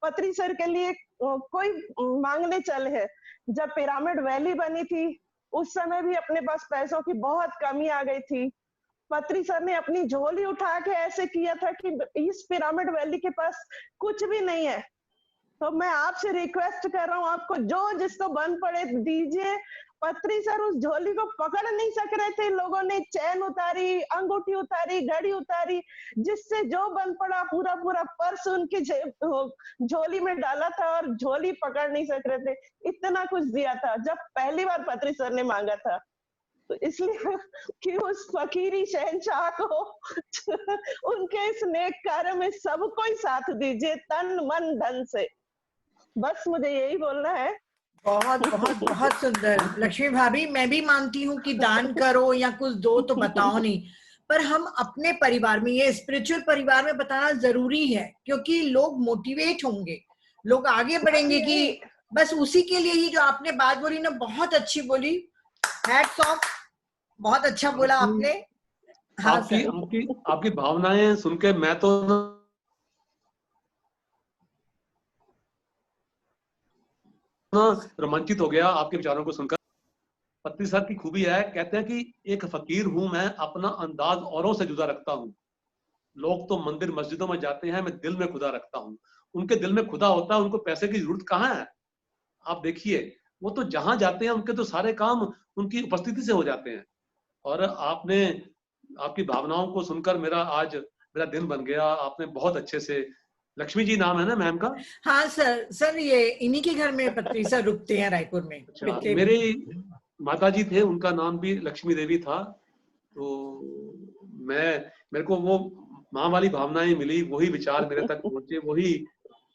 पत्री सर के लिए कोई मांगने चले हैं, जब पिरामिड वैली बनी थी उस समय भी अपने पास पैसों की बहुत कमी आ गई थी पत्री सर ने अपनी झोली उठा के ऐसे किया था कि इस पिरामिड वैली के पास कुछ भी नहीं है। तो मैं आपसे रिक्वेस्ट कर रहा हूँ, आपको जो जिसको बन पड़े दीजिए। पत्री सर उस झोली को पकड़ नहीं सक रहे थे, लोगों ने चैन उतारी, अंगूठी उतारी, घड़ी उतारी, जिससे जो बन पड़ा पूरा पूरा पर्स उनकी झोली में डाला था और झोली पकड़ नहीं सक रहे थे। इतना कुछ दिया था जब पहली बार पत्री सर ने मांगा था। तो इसलिए कि उस फकीरी शहंशाह को उनके इस नेक कार्य में सबको ही साथ दीजिए, तन मन धन से। बस मुझे यही बोलना है। बहुत बहुत बहुत सुंदर लक्ष्मी भाभी, मैं भी मानती हूँ कि दान करो या कुछ दो तो बताओ नहीं, पर हम अपने परिवार में, ये स्पिरिचुअल परिवार में बताना जरूरी है, क्योंकि लोग मोटिवेट होंगे, लोग आगे बढ़ेंगे। कि बस उसी के लिए ही जो आपने बात बोली ना, बहुत अच्छी बोली, हैट्स ऑफ, बहुत अच्छा बोला आपने। हाँ आपकी आपकी आपकी भावनाएं सुन के मैं तो रोमांचित हो गया आपके विचारों को सुनकर। पत्री साहब की खूबी है, कहते हैं कि एक फकीर हूं मैं, अपना अंदाज औरों से जुदा रखता हूं। लोग तो मंदिर मस्जिदों में जाते हैं, मैं दिल में खुदा रखता हूं। उनके दिल में खुदा होता है, उनको पैसे की जरूरत कहाँ है। आप देखिए, वो तो जहां जाते हैं उनके तो सारे काम उनकी उपस्थिति से हो जाते हैं। और आपने, आपकी भावनाओं को सुनकर मेरा दिन बन गया। आपने बहुत अच्छे से, लक्ष्मी जी नाम है ना मैम का? हाँ सर ये इन्हीं के घर में पत्री सर रुकते हैं रायपुर में। अच्छा, मेरी माता जी थे, उनका नाम भी लक्ष्मी देवी था। तो मेरे को वो माँ वाली भावनाएं मिली, वही विचार मेरे तक पहुंचे, वही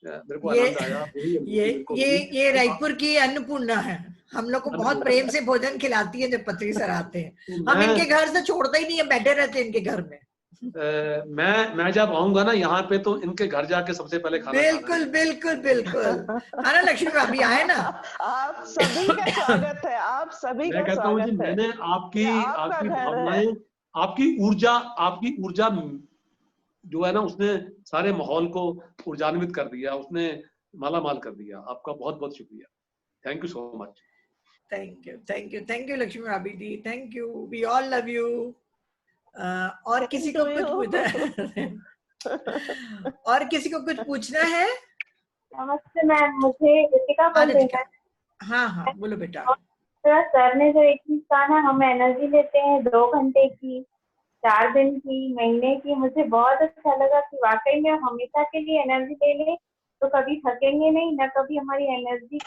मेरे को आनंद आया, वही अनुभूति मेरे को मिली। ये रायपुर की अन्नपूर्णा है, हम लोग को बहुत प्रेम से भोजन खिलाती है जब पत्री सर आते हैं। हम इनके घर से छोड़ते ही नहीं है, बैठे रहते हैं इनके घर में। मैं जब आऊंगा ना यहाँ पे, तो इनके घर जाके सबसे पहले खाना बिल्कुल बिल्कुल बिल्कुल, है ना लक्ष्मी भाभी, आए ना। आप सभी का स्वागत है, आप सभी मैं का कहता हूँ जी, स्वागत है। मैंने आपकी भावनाएं, आपकी ऊर्जा जो है ना, उसने सारे माहौल को ऊर्जान्वित कर दिया, उसने माला माल कर दिया। आपका बहुत बहुत शुक्रिया, thank you so much. Thank you Lakshmi भाभी ji, thank you, we all love you. और किसी को कुछ पूछना है? नमस्ते मैम, मुझे रितिका बोल रही है। हाँ बोलो बेटा। सर ने जो एक चीज कहा ना, हम एनर्जी लेते हैं 2 घंटे की, 4 दिन की, महीने की, मुझे बहुत अच्छा लगा कि वाकई में हमेशा के लिए एनर्जी ले लें तो कभी थकेंगे नहीं, ना कभी हमारी एनर्जी